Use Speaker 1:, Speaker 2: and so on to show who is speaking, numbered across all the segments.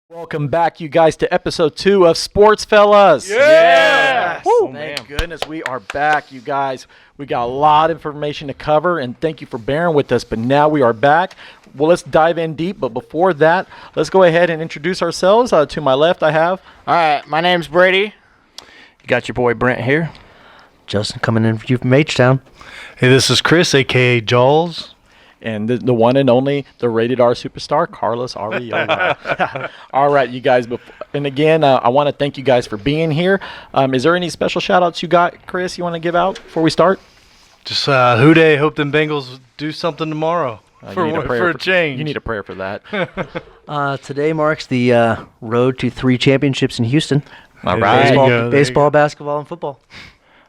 Speaker 1: Welcome back, you guys, to episode 2 of Sportsfellas.
Speaker 2: Yes!
Speaker 1: Woo! Thank goodness we are back, you guys. We got a lot of information to cover, and thank you for bearing with us. But now we are back. Well, let's dive in deep. But before that, let's go ahead and introduce ourselves. To my left, I have.
Speaker 2: All right, my name's Brady.
Speaker 3: You got your boy Brent here.
Speaker 4: Justin coming in for you from H-Town.
Speaker 5: Hey, this is Chris, a.k.a. Jaws.
Speaker 1: And the one and only, the Rated R superstar, Carlos Arreola. All right, you guys. And again, I want to thank you guys for being here. Is there any special shout-outs you got, Chris, you want to give out before we start?
Speaker 5: Just Who Dey, hope them Bengals do something tomorrow for a change.
Speaker 1: You need a prayer for that.
Speaker 4: Today marks the road to 3 championships in Houston.
Speaker 1: All right.
Speaker 4: Baseball, basketball, and football.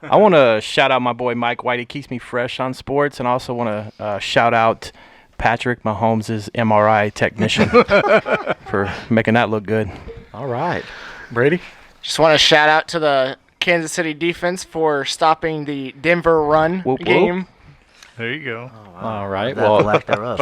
Speaker 3: I want to shout out my boy Mike White. He keeps me fresh on sports. And I also want to shout out Patrick Mahomes' MRI technician for making that look good.
Speaker 1: All right. Brady?
Speaker 2: Just want to shout out to the Kansas City defense for stopping the Denver run game.
Speaker 5: There you go.
Speaker 1: Oh, wow. All right.
Speaker 4: Well, lack thereof.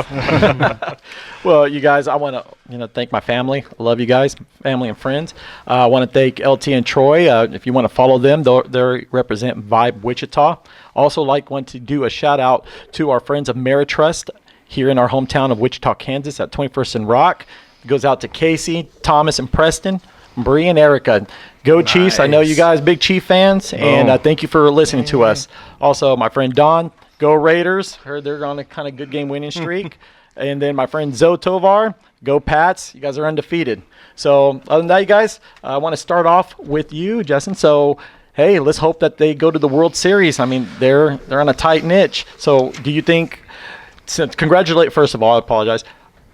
Speaker 1: Well, you guys, I want to thank my family. I love you guys, family and friends. I want to thank LT and Troy. If you want to follow them, they represent Vibe Wichita. Also, want to do a shout out to our friends of Meritrust here in our hometown of Wichita, Kansas, at 21st and Rock. It goes out to Casey, Thomas, and Preston. Bree and Erica. Go nice. Chiefs. I know you guys big Chief fans, and thank you for listening to us. Also, my friend Don. Go Raiders. Heard they're on a kind of good game winning streak. And then my friend Zoe Tovar. Go Pats. You guys are undefeated. So other than that, you guys, I want to start off with you, Justin. So, hey, let's hope that they go to the World Series. I mean, they're on a tight niche. So do you think – first of all, I apologize.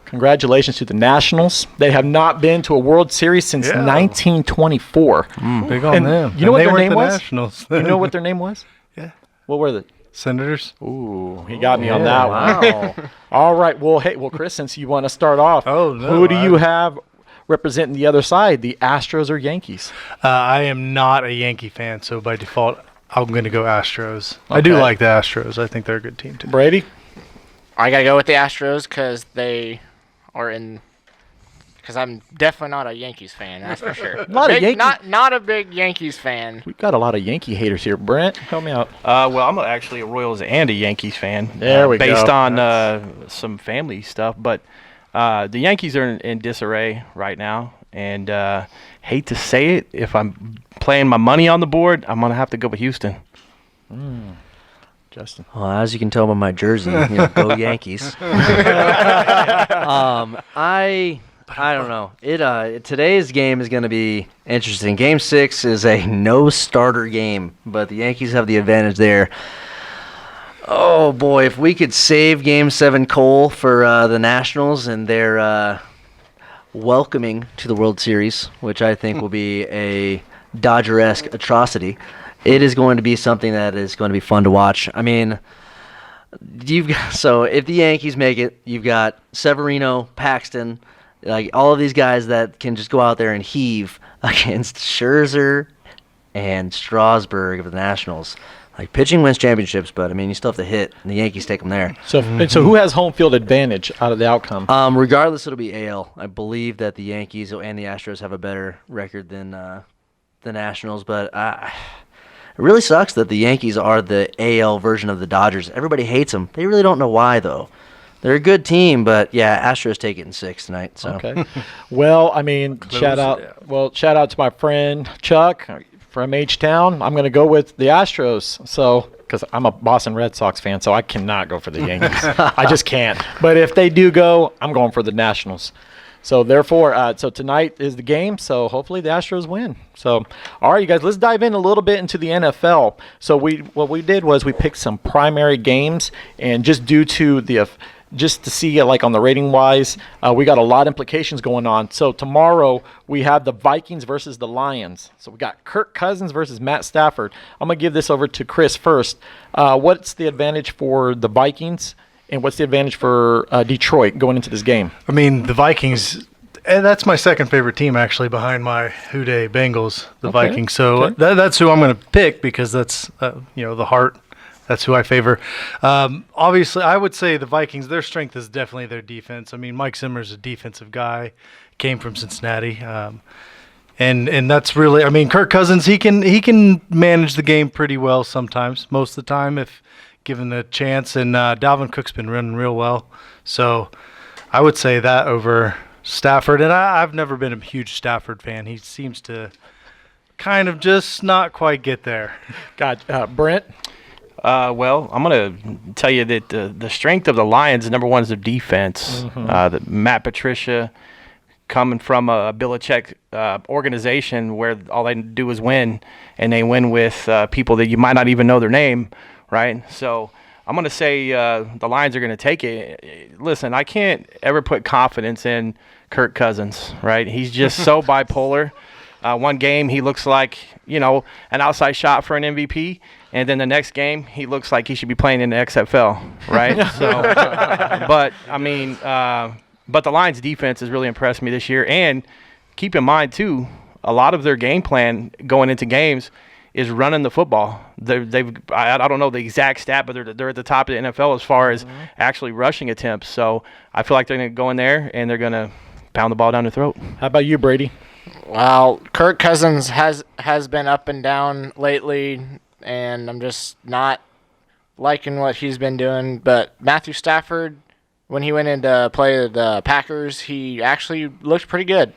Speaker 1: Congratulations to the Nationals. They have not been to a World Series since 1924.
Speaker 5: Big on them.
Speaker 1: You know what their name was?
Speaker 5: Nationals.
Speaker 1: You know what their name was?
Speaker 5: Yeah.
Speaker 1: What were they?
Speaker 5: Senators.
Speaker 1: Ooh, he got me on that one. All right. Well, Chris, since you want to start off, who do you have representing the other side, the Astros or Yankees?
Speaker 5: I am not a Yankee fan, so by default, I'm going to go Astros.
Speaker 1: Okay.
Speaker 5: I do like the Astros. I think they're a good team, too.
Speaker 1: Brady?
Speaker 2: I got to go with the Astros because they are in – because I'm definitely not a Yankees fan, that's for sure. Not a big Yankees fan.
Speaker 1: We've got a lot of Yankee haters here. Brent, help me out.
Speaker 3: Well, I'm actually a Royals and a Yankees fan.
Speaker 1: There we go.
Speaker 3: Based on some family stuff. But the Yankees are in disarray right now. And hate to say it, if I'm playing my money on the board, I'm going to have to go with Houston.
Speaker 1: Justin.
Speaker 4: Well, as you can tell by my jersey, go Yankees. I don't know. Today's game is going to be interesting. Game 6 is a no-starter game, but the Yankees have the advantage there. Oh, boy, if we could save Game 7 Cole for the Nationals and their welcoming to the World Series, which I think will be a Dodger-esque atrocity, it is going to be something that is going to be fun to watch. I mean, if the Yankees make it, you've got Severino, Paxton, all of these guys that can just go out there and heave against Scherzer and Strasburg of the Nationals. Pitching wins championships, but, you still have to hit, and the Yankees take them there.
Speaker 1: So who has home field advantage out of the outcome?
Speaker 4: Regardless, it'll be AL. I believe that the Yankees and the Astros have a better record than the Nationals, but it really sucks that the Yankees are the AL version of the Dodgers. Everybody hates them. They really don't know why, though. They're a good team, but Astros take it in 6 tonight. So.
Speaker 1: Okay. Well, shout out to my friend Chuck from H-Town. I'm going to go with the Astros. So, because I'm a Boston Red Sox fan, so I cannot go for the Yankees. I just can't. But if they do go, I'm going for the Nationals. So therefore, tonight is the game. So hopefully the Astros win. So, all right, you guys, let's dive in a little bit into the NFL. So what we did was we picked some primary games, and just due to just to see on the rating wise, we got a lot of implications going on. So tomorrow we have the Vikings versus the Lions. So we got Kirk Cousins versus Matt Stafford. I'm going to give this over to Chris first. What's the advantage for the Vikings, and what's the advantage for Detroit going into this game?
Speaker 5: The Vikings, that's my second favorite team, actually, behind my Who Dey Bengals, the Vikings. So that's who I'm going to pick because that's, the heart That's who I favor. Obviously, I would say the Vikings, their strength is definitely their defense. I mean, Mike Zimmer's a defensive guy, came from Cincinnati. And that's really, I mean, Kirk Cousins, he can manage the game pretty well sometimes, most of the time if given the chance. And Dalvin Cook's been running real well. So I would say that over Stafford. And I've never been a huge Stafford fan. He seems to kind of just not quite get there.
Speaker 1: Brent?
Speaker 3: Well, I'm going to tell you that the strength of the Lions, number one, is their defense. Matt Patricia, coming from a Belichick organization where all they do is win, and they win with people that you might not even know their name, right? So I'm going to say the Lions are going to take it. Listen, I can't ever put confidence in Kirk Cousins, right? He's just so bipolar. One game he looks like, an outside shot for an MVP, and then the next game he looks like he should be playing in the XFL, right? So, but I mean, but the Lions defense has really impressed me this year. And keep in mind too, a lot of their game plan going into games is running the football. I don't know the exact stat, but they're at the top of the NFL as far as actually rushing attempts. So I feel like they're going to go in there and they're going to pound the ball down the throat.
Speaker 1: How about you, Brady?
Speaker 2: Well, Kirk Cousins has been up and down lately, and I'm just not liking what he's been doing. But Matthew Stafford, when he went in to play the Packers, he actually looked pretty good.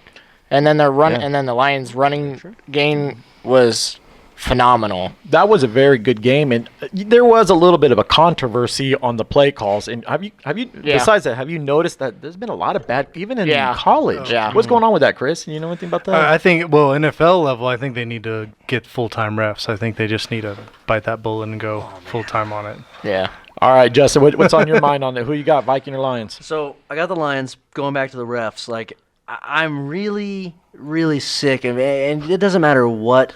Speaker 2: And then and then the Lions' running game was phenomenal.
Speaker 1: That was a very good game, and there was a little bit of a controversy on the play calls. And have you besides that, have you noticed that there's been a lot of bad, even in college? What's going on with that, Chris? You know anything about that?
Speaker 5: I think, NFL level, I think they need to get full-time refs. I think they just need to bite that bullet and go full-time on it.
Speaker 2: Yeah.
Speaker 1: All right, Justin, what's on your mind on it? Who you got, Viking or Lions?
Speaker 4: So I got the Lions. Going back to the refs, like I'm really, really sick of it, and it doesn't matter what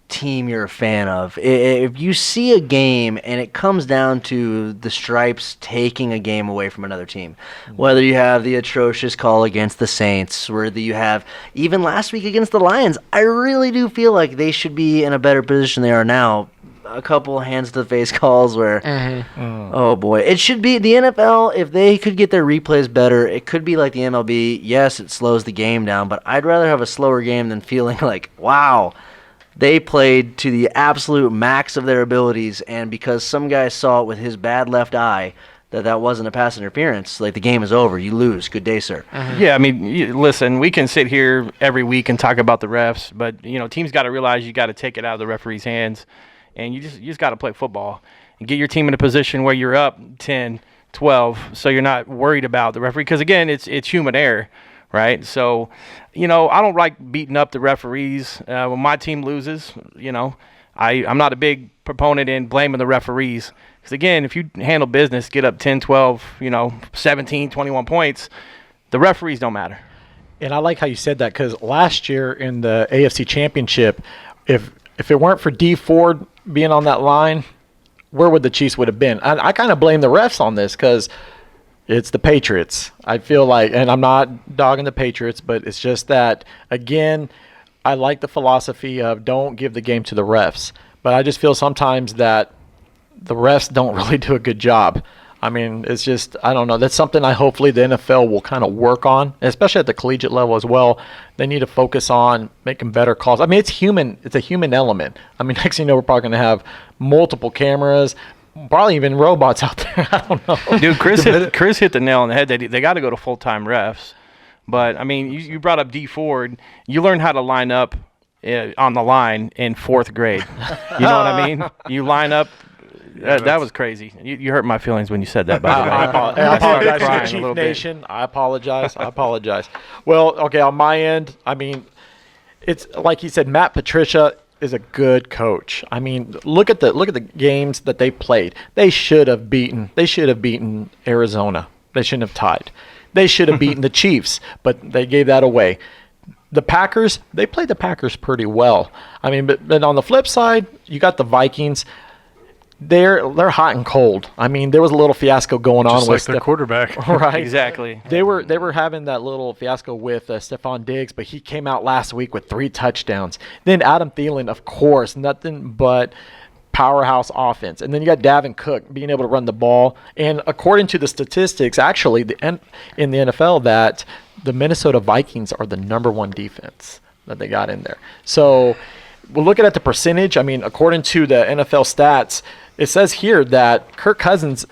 Speaker 4: team you're a fan of. If you see a game and it comes down to the Stripes taking a game away from another team, whether you have the atrocious call against the Saints, whether you have even last week against the Lions, I really do feel like they should be in a better position they are now. A couple hands to the face calls where, oh boy, it should be the NFL. If they could get their replays better, it could be like the MLB. Yes, it slows the game down, but I'd rather have a slower game than feeling like, wow, they played to the absolute max of their abilities, and because some guy saw it with his bad left eye that wasn't a pass interference, like the game is over, you lose. Good day, sir.
Speaker 3: Yeah, I mean, listen, we can sit here every week and talk about the refs, but teams got to realize you got to take it out of the referee's hands, and you just got to play football and get your team in a position where you're up 10, 12, so you're not worried about the referee, because again, it's human error. Right, so, I don't like beating up the referees. When my team loses, I'm not a big proponent in blaming the referees. Because, again, if you handle business, get up 10, 12, 17, 21 points, the referees don't matter.
Speaker 1: And I like how you said that, because last year in the AFC Championship, if it weren't for Dee Ford being on that line, where would the Chiefs would have been? I kind of blame the refs on this, because it's the Patriots. I feel like, and I'm not dogging the Patriots, but it's just that, again, I like the philosophy of don't give the game to the refs. But I just feel sometimes that the refs don't really do a good job. I mean, it's just, I don't know. That's something hopefully the NFL will kind of work on, especially at the collegiate level as well. They need to focus on making better calls. I mean, it's human. It's a human element. I mean, next thing you know, we're probably going to have multiple cameras, probably even robots out there. I don't know.
Speaker 3: Dude, Chris hit the nail on the head. They got to go to full-time refs. But, I mean, you brought up Dee Ford. You learned how to line up on the line in 4th grade. You know what I mean? You line up. That was crazy. You hurt my feelings when you said that, by the way.
Speaker 1: I apologize to Chief Nation. I apologize. Well, okay, on my end, I mean, it's like he said, Matt Patricia is a good coach. I mean, look at the games that they played. They should have beaten Arizona. They shouldn't have tied. They should have beaten the Chiefs, but they gave that away. The Packers, they played the Packers pretty well. I mean, but on the flip side, you got the Vikings. They're hot and cold. I mean, there was a little fiasco going on with
Speaker 5: their quarterback.
Speaker 1: Right.
Speaker 3: Exactly.
Speaker 1: They were having that little fiasco with Stephon Diggs, but he came out last week with 3 touchdowns. Then Adam Thielen, of course, nothing but powerhouse offense. And then you got Dalvin Cook being able to run the ball. And according to the statistics, actually, in the NFL, that the Minnesota Vikings are the number 1 defense that they got in there. So we're looking at the percentage. I mean, according to the NFL stats, it says here that Kirk Cousins'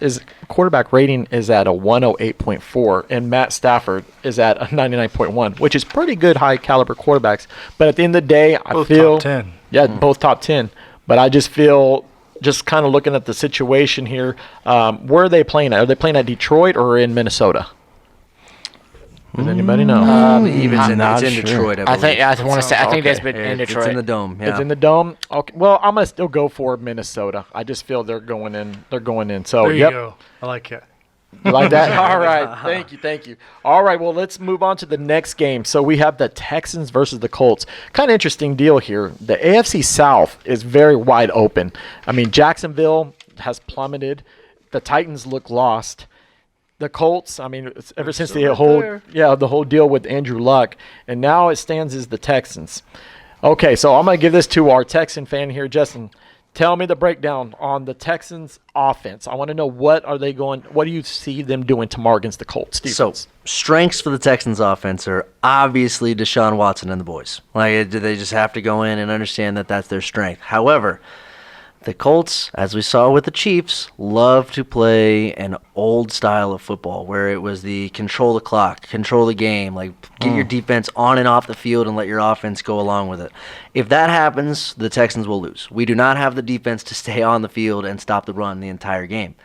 Speaker 1: quarterback rating is at a 108.4, and Matt Stafford is at a 99.1, which is pretty good high caliber quarterbacks. But at the end of the day, I feel
Speaker 5: top 10.
Speaker 1: Yeah, both top 10. But I just feel, just kind of looking at the situation here, where are they playing at? Are they playing at Detroit or in Minnesota? Does anybody know?
Speaker 4: It's in Detroit.
Speaker 2: I think it's been in Detroit.
Speaker 4: It's in the dome. Yeah.
Speaker 1: It's in the dome. Okay. Well, I'm gonna still go for Minnesota. I just feel they're going in. They're going in. So
Speaker 5: There you go. I like it.
Speaker 1: You like that? All right. Thank you. All right. Well, let's move on to the next game. So we have the Texans versus the Colts. Kind of interesting deal here. The AFC South is very wide open. I mean, Jacksonville has plummeted. The Titans look lost. The Colts, I mean, ever since the whole deal with Andrew Luck, and now it stands as the Texans. Okay, so I'm going to give this to our Texan fan here, Justin. Tell me the breakdown on the Texans offense. I want to know what do you see them doing tomorrow against the Colts defense?
Speaker 4: So, strengths for the Texans offense are obviously Deshaun Watson and the boys. Like, they just have to go in and understand that that's their strength. However, the Colts, as we saw with the Chiefs, love to play an old style of football where it was the control the clock, control the game, like get your defense on and off the field and let your offense go along with it. If that happens, the Texans will lose. We do not have the defense to stay on the field and stop the run the entire game.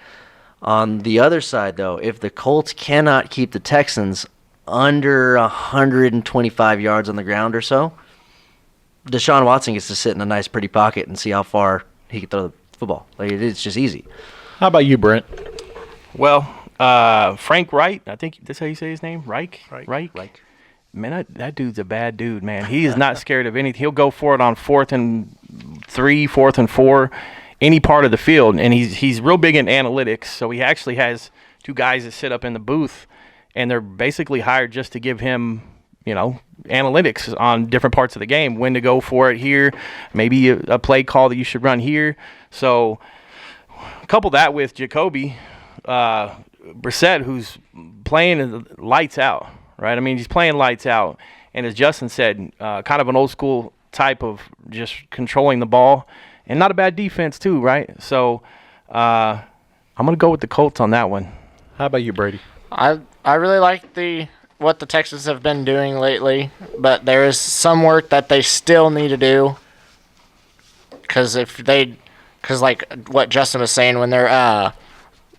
Speaker 4: On the other side, though, if the Colts cannot keep the Texans under 125 yards on the ground or so, Deshaun Watson gets to sit in a nice, pretty pocket and see how far he can throw the football. Like, it's just easy.
Speaker 1: How about you, Brent?
Speaker 3: Well, Frank Wright, I think that's how you say his name, Reich. Man, that dude's a bad dude, man. He is not scared of anything. He'll go for it on 4th and 3, 4th and 4, any part of the field. And he's real big in analytics. So he actually has 2 guys that sit up in the booth, and they're basically hired just to give him, analytics on different parts of the game, when to go for it here, maybe a play call that you should run here. So couple that with Jacoby Brissett, who's playing lights out, right? I mean, he's playing lights out. And as Justin said, kind of an old school type of just controlling the ball, and not a bad defense too, right? So I'm going to go with the Colts on that one.
Speaker 1: How about you, Brady?
Speaker 2: I really like what the Texans have been doing lately, but there is some work that they still need to do. Because like what Justin was saying, when they're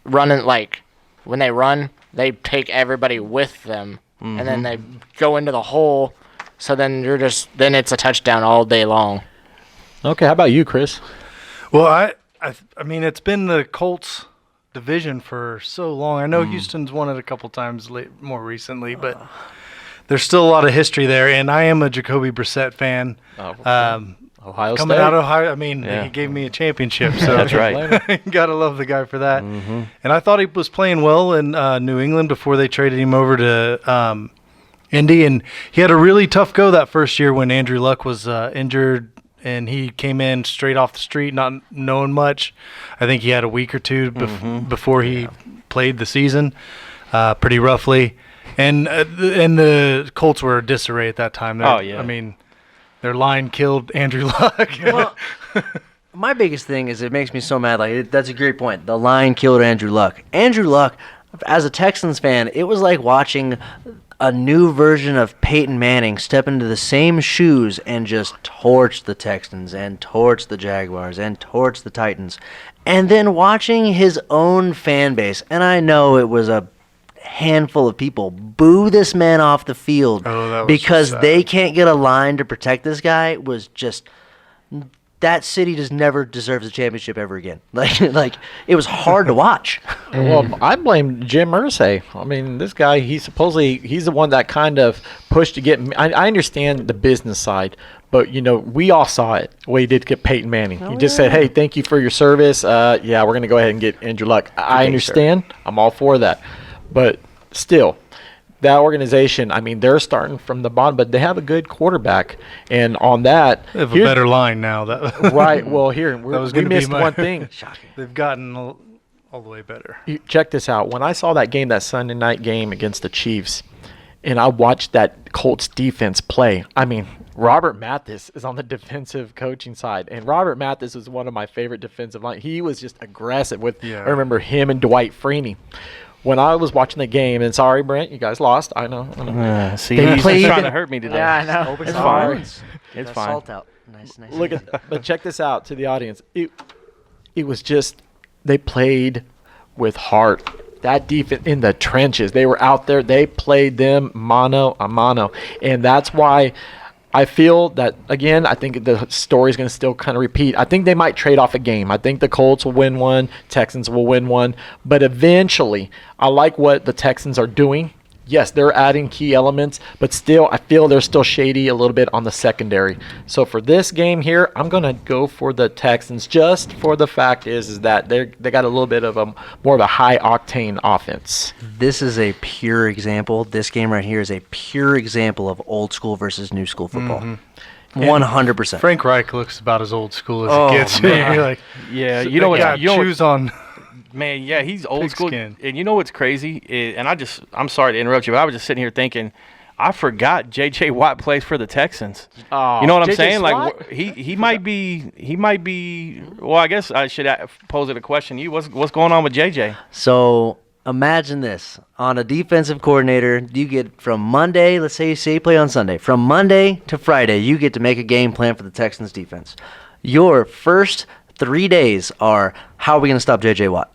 Speaker 2: running, like when they run, they take everybody with them, and then they go into the hole. So then then it's a touchdown all day long.
Speaker 1: Okay, how about you, Chris?
Speaker 5: Well, I mean, it's been the Colts division for so long. I know Houston's won it a couple times more recently, but there's still a lot of history there. And I am a Jacoby Brissett fan.
Speaker 1: Ohio
Speaker 5: coming
Speaker 1: State?
Speaker 5: out of Ohio. I mean,
Speaker 3: Yeah.
Speaker 5: He gave me a championship, so
Speaker 3: That's right.
Speaker 5: Gotta love the guy for that. And I thought he was playing well in New England before they traded him over to Indy, and he had a really tough go that first year when Andrew Luck was injured. And he came in straight off the street, not knowing much. I think he had a week or two before he played the season, pretty roughly. And the Colts were a disarray at that time.
Speaker 3: Oh, yeah.
Speaker 5: I mean, their line killed Andrew Luck.
Speaker 4: Well, my biggest thing is it makes me so mad. Like, that's a great point. The line killed Andrew Luck. Andrew Luck, as a Texans fan, it was like watching a new version of Peyton Manning step into the same shoes and just torch the Texans and torch the Jaguars and torch the Titans. And then watching his own fan base, and I know it was a handful of people, boo this man off the field because they can't get a line to protect this guy, was just... That city just never deserves a championship ever again. Like it was hard to watch.
Speaker 1: Well, I blame Jim Irsay. I mean, this guy, he's the one that kind of pushed to get. I understand the business side, but we all saw it. What he did to get Peyton Manning. He just said, "Hey, thank you for your service. Yeah, we're gonna go ahead and get Andrew Luck." I understand. I'm all for that, but still, that organization, I mean, they're starting from the bottom, but they have a good quarterback. And on that,
Speaker 5: They have a better line now. That
Speaker 1: right. Well, here
Speaker 5: That was
Speaker 1: we
Speaker 5: gonna be
Speaker 1: missed
Speaker 5: my-
Speaker 1: one thing.
Speaker 5: they've gotten all the way better.
Speaker 1: Check this out. When I saw that Sunday night game against the Chiefs, and I watched that Colts defense play, I mean, Robert Mathis is on the defensive coaching side, and Robert Mathis is one of my favorite defensive line. He was just aggressive with.
Speaker 5: Yeah.
Speaker 1: I remember him and Dwight Freeney. When I was watching the game, and sorry, Brent, you guys lost. I know.
Speaker 3: See,
Speaker 1: They
Speaker 3: he's
Speaker 1: played-
Speaker 3: trying to hurt me today.
Speaker 2: Yeah, I know.
Speaker 4: Open
Speaker 1: It's
Speaker 4: some
Speaker 1: fine.
Speaker 4: wounds.
Speaker 3: It's
Speaker 4: Got
Speaker 3: fine.
Speaker 4: Salt out. Nice.
Speaker 1: Look at, but check this out to the audience. It was just they played with heart. That defense in the trenches, they were out there. They played them mano a mano, and that's why I feel that again. I think the story is going to still kind of repeat. I think they might trade off a game. I think the Colts will win one, Texans will win one, but eventually, I like what the Texans are doing. Yes, they're adding key elements, but still, I feel they're still shady a little bit on the secondary. So for this game here, I'm going to go for the Texans just for the fact is that they got a little bit of a more of a high-octane offense.
Speaker 4: This is a pure example. This game right here is a pure example of old school versus new school football. 100%.
Speaker 5: Frank Reich looks about as old school as
Speaker 3: Oh,
Speaker 5: it gets.
Speaker 3: man.
Speaker 5: You're like,
Speaker 3: Yeah,
Speaker 5: so
Speaker 3: you know
Speaker 5: they
Speaker 3: what?
Speaker 5: got
Speaker 3: You know what-
Speaker 5: shoes on.
Speaker 3: Man, yeah, he's old school.
Speaker 5: Pigskin.
Speaker 3: And you know what's crazy? I'm sorry to interrupt you, but I was just sitting here thinking, I forgot J.J. Watt plays for the Texans.
Speaker 1: Oh,
Speaker 3: You know what I'm
Speaker 1: J.J.
Speaker 3: saying?
Speaker 1: Watt?
Speaker 3: Like he might be. Well, I guess I should pose it a question. What's going on with J.J.?
Speaker 4: So imagine this. On a defensive coordinator, you get from Monday, let's say you play on Sunday. From Monday to Friday, you get to make a game plan for the Texans defense. Your first 3 days are, how are we going to stop J.J. Watt?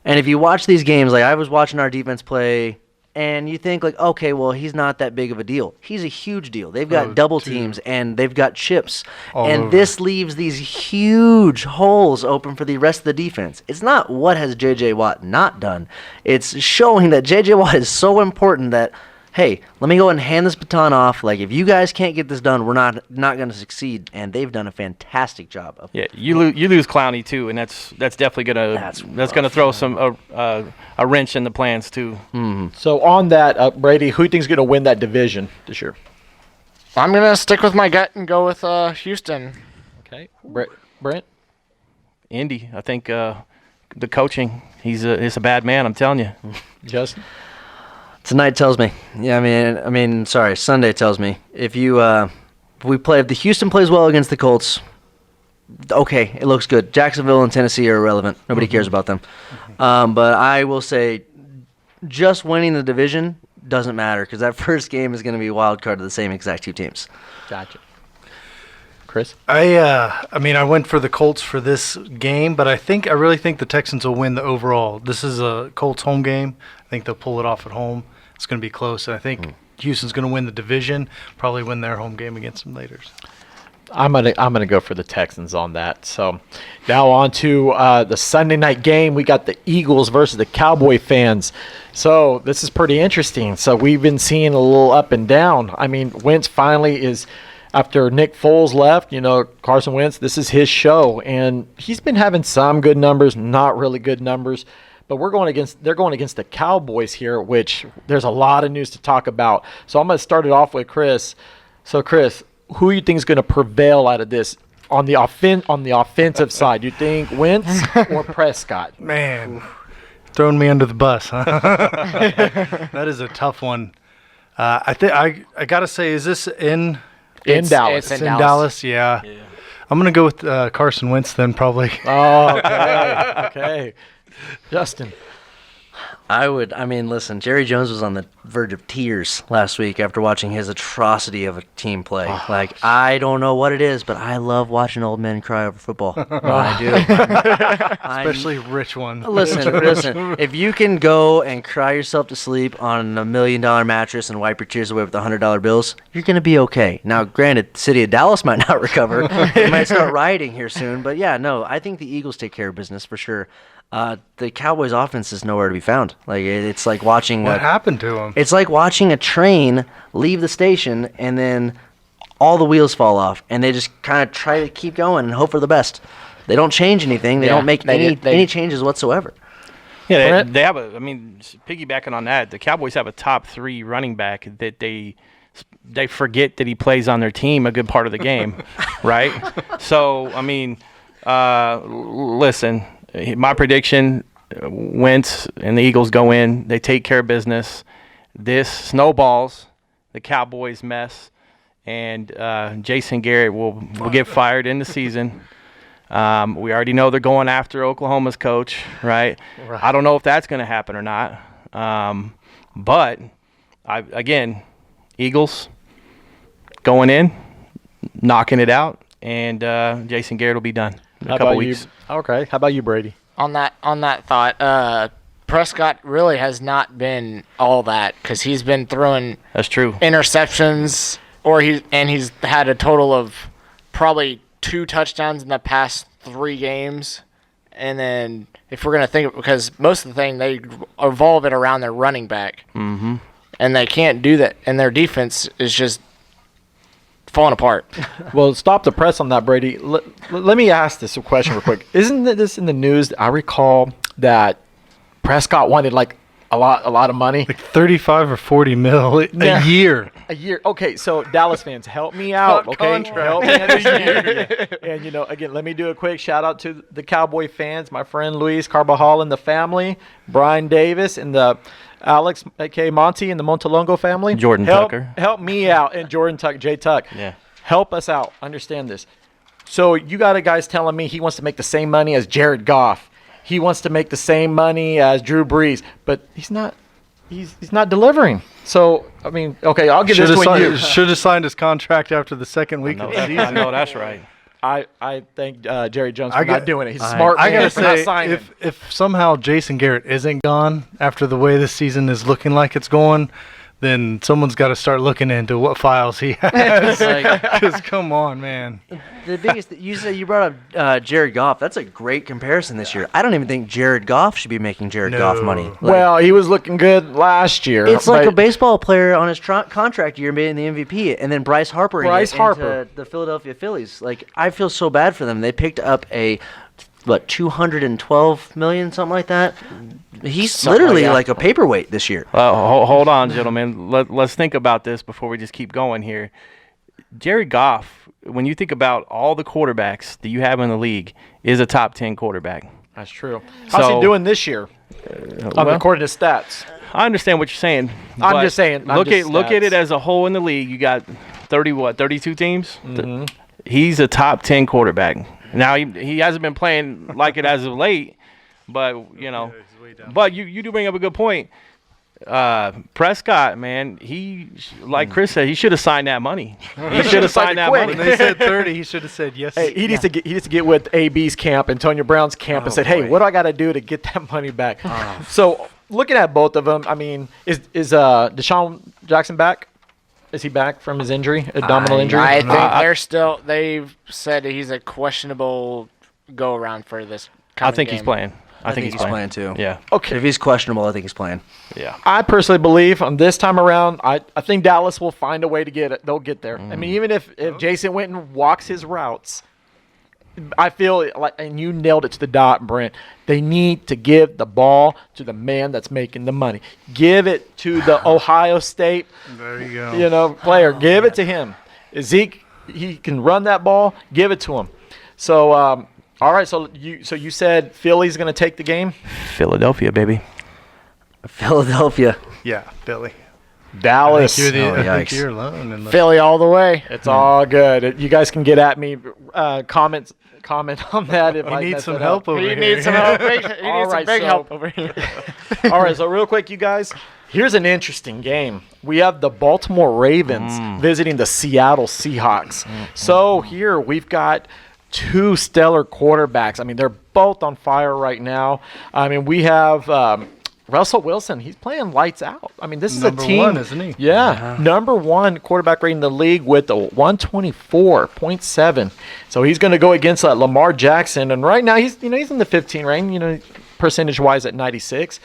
Speaker 4: And if you watch these games, like I was watching our defense play, and you think like, okay, well, he's not that big of a deal. He's a huge deal. They've got double
Speaker 5: dude.
Speaker 4: teams, and they've got chips.
Speaker 5: All
Speaker 4: And
Speaker 5: over.
Speaker 4: this leaves these huge holes open for the rest of the defense. It's not what has J.J. Watt not done. It's showing that J.J. Watt is so important that, hey, let me go and hand this baton off. Like, if you guys can't get this done, we're not going to succeed. And they've done a fantastic job of
Speaker 3: Yeah, you lose Clowney too, and that's definitely gonna
Speaker 4: That's
Speaker 3: gonna throw some a wrench in the plans too.
Speaker 1: So on that, Brady, who do you think is going to win that division this year?
Speaker 2: I'm gonna stick with my gut and go with Houston.
Speaker 1: Okay, Brent.
Speaker 3: Indy, I think the coaching, he's a bad man. I'm telling you.
Speaker 1: Justin.
Speaker 4: Tonight tells me. Yeah, sorry, Sunday tells me. If the Houston plays well against the Colts, okay, it looks good. Jacksonville and Tennessee are irrelevant. Nobody cares about them. But I will say, just winning the division doesn't matter because that first game is going to be a wild card of the same exact two teams.
Speaker 1: Gotcha. Chris.
Speaker 5: I went for the Colts for this game, but I really think the Texans will win the overall. This is a Colts home game. I think they'll pull it off at home. It's going to be close. And I think Houston's going to win the division, probably win their home game against some Raiders.
Speaker 1: I'm gonna go for the Texans on that. So now on to the Sunday night game. We got the Eagles versus the Cowboy fans. So this is pretty interesting. So we've been seeing a little up and down. I mean, Wentz finally is, after Nick Foles left, Carson Wentz, this is his show, and he's been having some good numbers, not really good numbers. But they're going against the Cowboys here, which there's a lot of news to talk about. So I'm gonna start it off with Chris. So Chris, who do you think is going to prevail out of this on the offensive side? Do you think Wentz or Prescott?
Speaker 5: Man, throwing me under the bus, huh? That is a tough one. I gotta say, is this in
Speaker 1: Dallas?
Speaker 2: It's
Speaker 5: in Dallas? Yeah. I'm gonna go with Carson Wentz then, probably.
Speaker 1: Oh, okay. Okay. Justin.
Speaker 4: Listen, Jerry Jones was on the verge of tears last week after watching his atrocity of a team play. I don't know what it is, but I love watching old men cry over football. I do.
Speaker 5: Especially rich one.
Speaker 4: Listen, if you can go and cry yourself to sleep on $1 million mattress and wipe your tears away with $100 bills, you're going to be okay. Now, granted, the city of Dallas might not recover. They might start rioting here soon. But, yeah, no, I think the Eagles take care of business for sure. The Cowboys' offense is nowhere to be found. It's like watching
Speaker 5: What happened to him?
Speaker 4: It's like watching a train leave the station and then all the wheels fall off, and they just kind of try to keep going and hope for the best. They don't change anything. They don't make any changes whatsoever.
Speaker 3: Yeah,
Speaker 1: Brent?
Speaker 3: they have piggybacking on that, the Cowboys have a top 3 running back that they forget that he plays on their team a good part of the game, right? So, listen, my prediction, Wentz and the Eagles go in, they take care of business. This snowballs the Cowboys mess, and Jason Garrett will get fired in the season. We already know they're going after Oklahoma's coach, right? I don't know if that's going to happen or not. But, Eagles going in, knocking it out, and Jason Garrett will be done in a couple weeks.
Speaker 1: Okay. How about you, Brady?
Speaker 2: On that thought, Prescott really has not been all that because he's been throwing
Speaker 3: That's true.
Speaker 2: interceptions, he's had a total of probably 2 touchdowns in the past 3 games. And then if we're gonna think, because most of the thing they evolve it around their running back,
Speaker 3: Mm-hmm.
Speaker 2: and they can't do that, and their defense is just falling apart.
Speaker 1: Well, stop the press on that, Brady. Let me ask this a question real quick. Isn't this in the news? I recall that Prescott wanted like a lot of money.
Speaker 5: Like 35 or 40 mil a year.
Speaker 1: A year. Okay, so Dallas fans, help me out. Okay,
Speaker 5: Contract.
Speaker 1: help me understand. And again, let me do a quick shout out to the Cowboy fans. My friend Luis Carbajal and the family, Brian Davis and the Alex K. Monty and the Montalongo family.
Speaker 3: Jordan Tucker.
Speaker 1: Help me out, and Jordan Tuck, J Tuck.
Speaker 3: Yeah.
Speaker 1: Help us out. Understand this. So you got a guy's telling me he wants to make the same money as Jared Goff. He wants to make the same money as Drew Brees, but he's not. He's not delivering. So okay, I'll give this to you.
Speaker 5: Should have signed his contract after the second week of the
Speaker 3: I
Speaker 5: season.
Speaker 3: know that's right.
Speaker 1: I thank Jerry Jones for not doing it. He's a
Speaker 5: I-
Speaker 1: smart
Speaker 5: I
Speaker 1: man
Speaker 5: gotta
Speaker 1: for not
Speaker 5: say,
Speaker 1: signing.
Speaker 5: if somehow Jason Garrett isn't gone after the way this season is looking like it's going, then someone's got to start looking into what files he has. Because come on, man.
Speaker 4: The biggest, you brought up Jared Goff. That's a great comparison this year. I don't even think Jared Goff should be making Jared Goff money. Like,
Speaker 1: Well, he was looking good last year.
Speaker 4: it's like a
Speaker 1: but
Speaker 4: baseball player on his contract year being the MVP, and then Bryce Harper.
Speaker 1: Harper.
Speaker 4: Into the Philadelphia Phillies. Like, I feel so bad for them. They picked up a 212 million, something like that. He's
Speaker 2: Something
Speaker 4: literally
Speaker 2: like that.
Speaker 4: like a paperweight this year.
Speaker 3: Hold on, gentlemen. Let's think about this before we just keep going here. Jared Goff, when you think about all the quarterbacks that you have in the league, is a top 10 quarterback.
Speaker 1: That's true. How's he doing this year? According to stats.
Speaker 3: I understand what you're saying.
Speaker 1: I'm
Speaker 3: but
Speaker 1: just saying,
Speaker 3: Look at
Speaker 1: stats.
Speaker 3: it as a whole in the league. You got 32 teams. He's a top 10 quarterback. Now he hasn't been playing like it as of late, but But you do bring up a good point. Prescott, man, like Chris said, he should have signed that money. He should have signed that
Speaker 1: quick.
Speaker 5: When
Speaker 3: money.
Speaker 5: they said 30, he should have said yes.
Speaker 1: Hey, he needs to get with AB's camp, Antonio Brown's camp, and said, "Hey, what do I got to do to get that money back?" So, looking at both of them, is Deshaun Jackson back? Is he back from his injury, abdominal injury?
Speaker 2: I think they've said he's a questionable go around for this.
Speaker 3: I think
Speaker 2: game.
Speaker 3: he's playing. I think he's
Speaker 4: playing too.
Speaker 3: Yeah.
Speaker 1: Okay.
Speaker 4: If he's questionable, I think he's playing.
Speaker 3: Yeah.
Speaker 1: I personally believe on this time around, I think Dallas will find a way to get it. They'll get there. I mean, even if Jason went and walks his routes, I feel like, and you nailed it to the dot, Brent, they need to give the ball to the man that's making the money. Give it to the Ohio State,
Speaker 5: There you go.
Speaker 1: player. Give it to him. Zeke, he can run that ball. Give it to him. So, all right. So you said Philly's going to take the game.
Speaker 3: Philadelphia, baby.
Speaker 4: Philadelphia.
Speaker 5: Yeah, Billy.
Speaker 1: Dallas.
Speaker 5: I think
Speaker 4: yikes.
Speaker 5: you're alone. In the
Speaker 2: Philly all the way.
Speaker 1: It's all good. You guys can get at me. Comment on that if
Speaker 5: we
Speaker 1: I
Speaker 5: need
Speaker 1: mess
Speaker 5: some
Speaker 1: it
Speaker 5: help
Speaker 1: up.
Speaker 5: over
Speaker 2: He
Speaker 5: here.
Speaker 2: needs some help. He needs
Speaker 1: All
Speaker 2: some
Speaker 1: right,
Speaker 2: big
Speaker 1: so-
Speaker 2: help over here.
Speaker 1: All right, so real quick, you guys, here's an interesting game. We have the Baltimore Ravens visiting the Seattle Seahawks. So here we've got two stellar quarterbacks. I mean, they're both on fire right now. I mean, we have Russell Wilson. He's playing lights out. I mean, this is
Speaker 5: Number
Speaker 1: a team.
Speaker 5: one, isn't he?
Speaker 1: Yeah, number one quarterback rating in the league with a 124.7. So he's going to go against Lamar Jackson, and right now he's in the 15 range. Percentage wise at 96.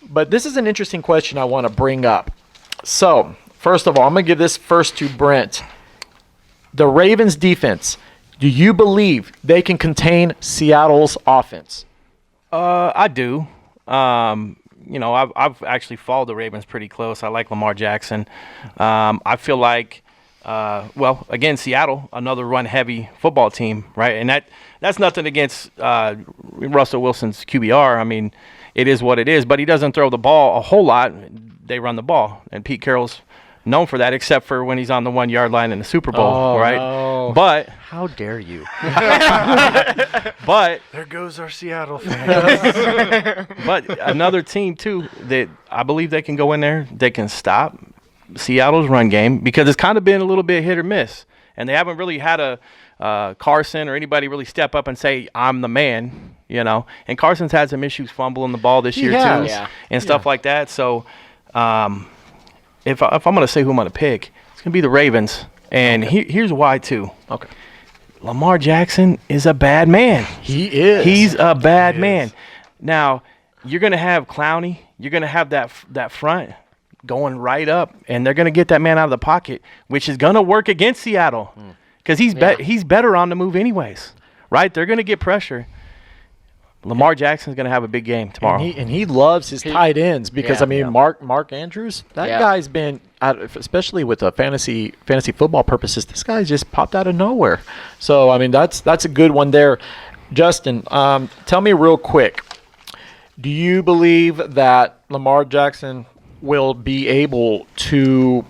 Speaker 1: But this is an interesting question I want to bring up. So first of all, I'm going to give this first to Brent. The Ravens defense. Do you believe they can contain Seattle's offense?
Speaker 3: I do. You know, I've actually followed the Ravens pretty close. I like Lamar Jackson. I feel like, well, again, Seattle, another run-heavy football team, right? And that's nothing against Russell Wilson's QBR. I mean, it is what it is. But he doesn't throw the ball a whole lot. They run the ball, and Pete Carroll's known for that, except for when he's on the 1 yard line in the Super Bowl, right?
Speaker 1: No.
Speaker 3: But
Speaker 4: How dare you?
Speaker 3: but
Speaker 5: There goes our Seattle fans.
Speaker 3: but another team too that I believe they can go in there, they can stop Seattle's run game, because it's kind of been a little bit hit or miss, and they haven't really had a Carson or anybody really step up and say, I'm the man, you know. And Carson's had some issues fumbling the ball this year
Speaker 1: has.
Speaker 3: too,
Speaker 2: Yeah.
Speaker 3: and stuff like that. So if I'm going to say who I'm going to pick, it's going to be the Ravens. And here's why, too.
Speaker 1: Okay.
Speaker 3: Lamar Jackson is a bad man.
Speaker 1: He is.
Speaker 3: He's a bad
Speaker 5: He
Speaker 3: man.
Speaker 5: is.
Speaker 3: Now, you're going to have Clowney. You're going to have that front going right up, and they're going to get that man out of the pocket, which is going to work against Seattle, because he's better on the move anyways, right? They're going to get pressure. Lamar Jackson's going to have a big game tomorrow.
Speaker 1: And he loves his tight ends, because
Speaker 2: Yeah.
Speaker 1: I mean, Mark Andrews, that
Speaker 2: Yeah.
Speaker 1: guy's been especially with fantasy football purposes, this guy just popped out of nowhere. So I mean, that's a good one there. Justin, tell me real quick, do you believe that Lamar Jackson will be able to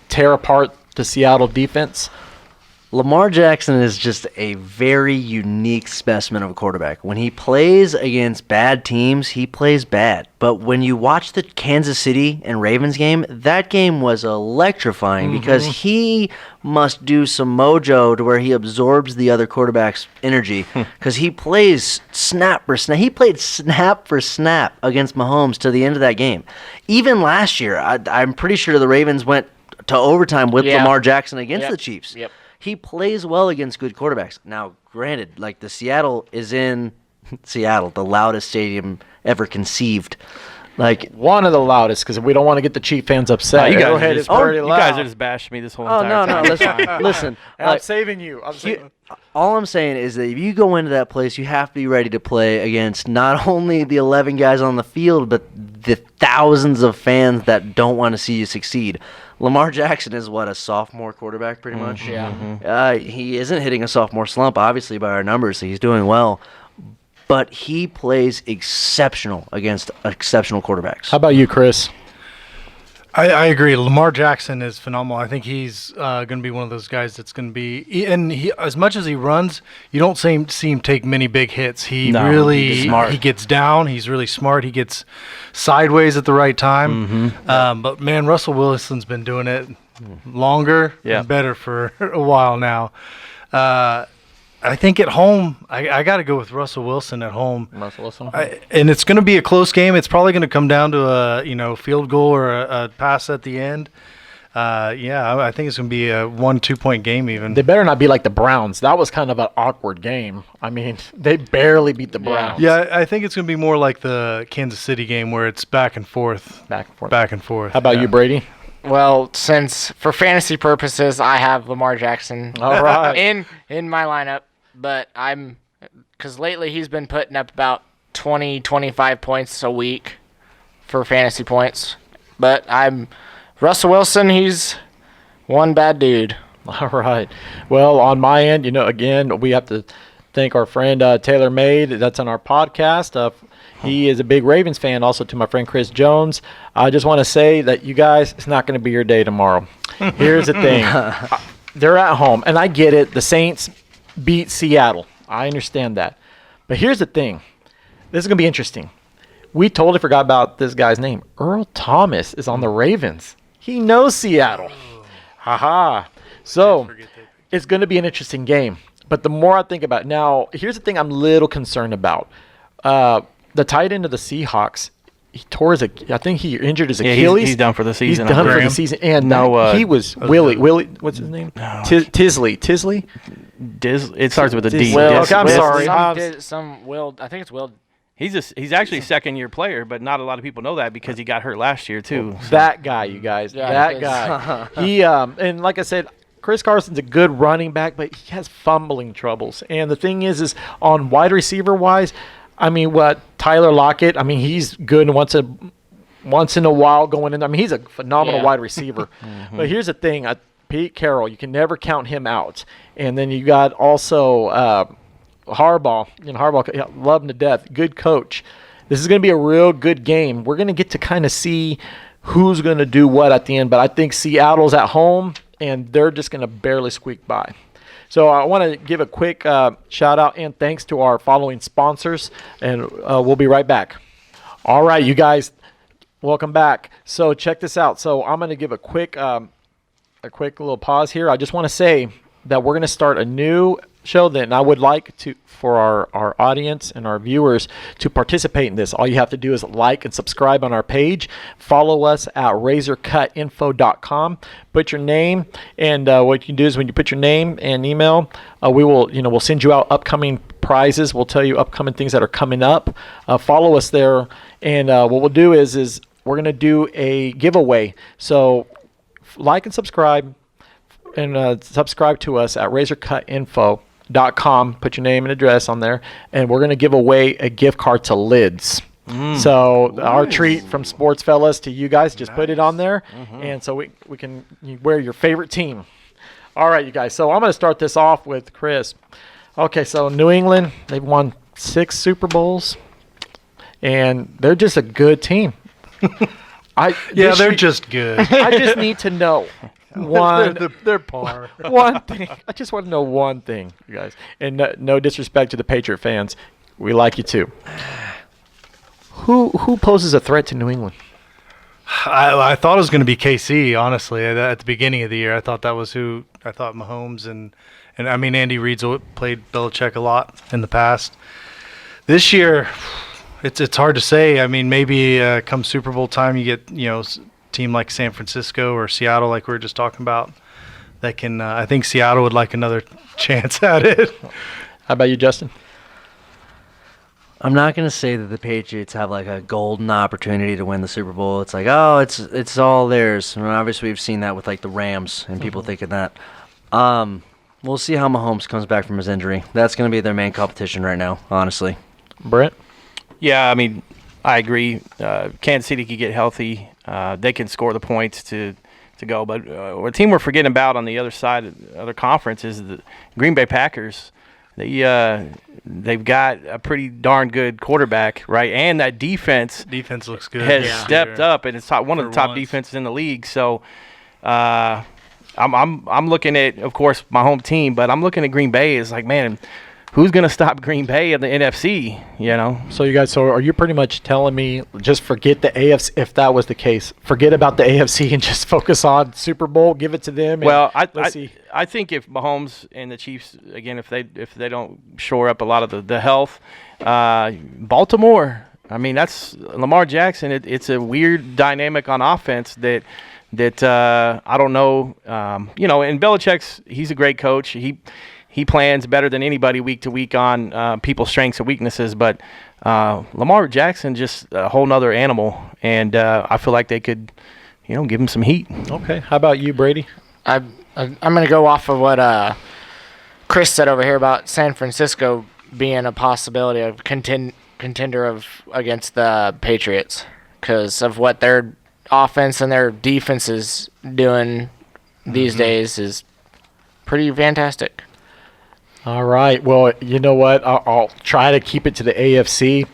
Speaker 1: tear apart the Seattle defense?
Speaker 4: Lamar Jackson is just a very unique specimen of a quarterback. When he plays against bad teams, he plays bad. But when you watch the Kansas City and Ravens game, that game was electrifying, because he must do some mojo to where he absorbs the other quarterback's energy, because he plays snap for snap. He played snap for snap against Mahomes to the end of that game. Even last year, I'm pretty sure the Ravens went to overtime with
Speaker 2: Yeah.
Speaker 4: Lamar Jackson against
Speaker 2: Yep.
Speaker 4: the Chiefs.
Speaker 2: Yep.
Speaker 4: He plays well against good quarterbacks. Now, granted, like the Seattle is in Seattle, the loudest stadium ever conceived. Like,
Speaker 1: One of the loudest, because we don't want to get the Chief fans upset.
Speaker 3: you guys
Speaker 1: Arrowhead
Speaker 3: are
Speaker 1: is
Speaker 3: just,
Speaker 1: pretty
Speaker 3: you
Speaker 1: loud.
Speaker 3: guys are just bashing me this whole
Speaker 4: oh
Speaker 3: entire
Speaker 4: no, no,
Speaker 3: time.
Speaker 4: listen.
Speaker 1: And I'm
Speaker 4: Like,
Speaker 1: saving you.
Speaker 4: all I'm saying is that if you go into that place, you have to be ready to play against not only the 11 guys on the field, but the thousands of fans that don't want to see you succeed. Lamar Jackson is a sophomore quarterback, pretty much.
Speaker 2: Yeah.
Speaker 4: He isn't hitting a sophomore slump, obviously, by our numbers, so he's doing well. But he plays exceptional against exceptional quarterbacks.
Speaker 1: How about you, Chris?
Speaker 5: I agree. Lamar Jackson is phenomenal. I think he's going to be one of those guys that's going to be. And he, as much as he runs, you don't see him take many big hits. He
Speaker 3: No,
Speaker 5: really
Speaker 3: he's smart.
Speaker 5: he gets down. He's really smart. He gets sideways at the right time. But man, Russell Wilson's been doing it longer
Speaker 3: Yeah.
Speaker 5: and better for a while now. I think at home, I got to go with Russell Wilson at home.
Speaker 1: Russell Wilson.
Speaker 5: And it's going to be a close game. It's probably going to come down to a field goal or a pass at the end. I think it's going to be a 1-2 point game even.
Speaker 1: They better not be like the Browns. That was kind of an awkward game. I mean, they barely beat the Browns.
Speaker 5: Yeah, I think it's going to be more like the Kansas City game where it's back and forth.
Speaker 1: Back and forth.
Speaker 5: Back and forth.
Speaker 1: How about
Speaker 5: yeah.
Speaker 1: you, Brady?
Speaker 2: Well, since for fantasy purposes, I have Lamar Jackson
Speaker 1: All right.
Speaker 2: in my lineup, but because lately he's been putting up about 20, 25 points a week for fantasy points. But Russell Wilson, he's one bad dude.
Speaker 1: All right. Well, on my end, again, we have to thank our friend Taylor Made. That's on our podcast. He is a big Ravens fan. Also to my friend Chris Jones. I just want to say that you guys, it's not going to be your day tomorrow. Here's the thing. They're at home, and I get it. The Saints beat Seattle. I understand that. But here's the thing. This is going to be interesting. We totally forgot about this guy's name. Earl Thomas is on the Ravens. He knows Seattle. Ha. So it's going to be an interesting game. But the more I think about it, now, here's the thing I'm a little concerned about. The tight end of the Seahawks, I think he injured his Achilles.
Speaker 3: He's done for the season.
Speaker 1: He's done for the
Speaker 5: Graham.
Speaker 1: season. And
Speaker 3: No,
Speaker 1: he was Willie, what's his name? Tisley.
Speaker 3: It starts with a D.
Speaker 1: Will,
Speaker 3: Dis-
Speaker 1: okay, I'm
Speaker 3: Dis-
Speaker 1: sorry.
Speaker 2: I think it's Will.
Speaker 3: He's actually a second-year player, but not a lot of people know that because he got hurt last year too. So-
Speaker 1: That guy, you guys.
Speaker 2: Yeah,
Speaker 1: that
Speaker 2: he is.
Speaker 1: guy. He and like I said, Chris Carson's a good running back, but he has fumbling troubles. And the thing is on wide receiver wise, I mean, what Tyler Lockett? I mean, he's good once in a while going in. I mean, he's a phenomenal wide receiver. But here's the thing: Pete Carroll, you can never count him out. And then you got also Harbaugh. Harbaugh, love him to death. Good coach. This is going to be a real good game. We're going to get to kind of see who's going to do what at the end. But I think Seattle's at home, and they're just going to barely squeak by. So I want to give a quick shout out and thanks to our following sponsors, and we'll be right back. All right, you guys, welcome back. So check this out. So I'm going to give a quick little pause here. I just want to say that we're going to start a new show that, and I would like for our audience and our viewers to participate in this. All you have to do is like and subscribe on our page. Follow us at razorcutinfo.com. Put your name, and what you can do is when you put your name and email, we'll send you out upcoming prizes. We'll tell you upcoming things that are coming up. Follow us there, and what we'll do is we're going to do a giveaway. So like and subscribe, and subscribe to us at razorcutinfo.com. Put your name and address on there, and we're going to give away a gift card to Lids. So our treat from Sportsfellas to you guys, just put it on there, and so we can wear your favorite team. All right, you guys. So I'm going to start this off with Chris. Okay, so New England, they've won 6 Super Bowls, and they're just a good team.
Speaker 5: They're just good.
Speaker 1: I just need to know
Speaker 5: they're par.
Speaker 1: one thing. I just want to know one thing, you guys. And no disrespect to the Patriot fans. We like you too. Who poses a threat to New England?
Speaker 5: I thought it was going to be KC, honestly. At the beginning of the year, I thought that was who I thought Mahomes and I mean, Andy Reid's played Belichick a lot in the past. This year, it's hard to say. I mean, maybe come Super Bowl time, you get, team like San Francisco or Seattle, like we were just talking about, that can I think Seattle would like another chance at it.
Speaker 1: How about you, Justin?
Speaker 4: I'm not going to say that the Patriots have like a golden opportunity to win the Super Bowl. It's like, oh, it's all theirs. I mean, obviously, we've seen that with like the Rams and people thinking that. We'll see how Mahomes comes back from his injury. That's going to be their main competition right now, honestly.
Speaker 1: Brent?
Speaker 3: Yeah, I mean, I agree. Kansas City could get healthy. They can score the points to go. But a team we're forgetting about on the other side of the other conference is the Green Bay Packers. They've got a pretty darn good quarterback, right? And that defense
Speaker 5: looks good.
Speaker 3: Has stepped up, and it's one of the top defenses in the league. So I'm looking at, of course, my home team, but I'm looking at Green Bay as like, man, who's going to stop Green Bay in the NFC, So
Speaker 1: you guys, are you pretty much telling me just forget the AFC, if that was the case, forget about the AFC and just focus on Super Bowl, give it to them?
Speaker 3: Well, I think if Mahomes and the Chiefs, again, if they don't shore up a lot of the health, Baltimore, I mean, that's Lamar Jackson. It's a weird dynamic on offense that I don't know. And Belichick's, he's a great coach. He plans better than anybody week to week on people's strengths and weaknesses. But Lamar Jackson, just a whole nother animal. And I feel like they could, give him some heat.
Speaker 1: Okay. How about you, Brady?
Speaker 2: I'm going to go off of what Chris said over here about San Francisco being a possibility of contender against the Patriots because of what their offense and their defense is doing these days is pretty fantastic.
Speaker 1: All right. Well, you know what? I'll try to keep it to the AFC.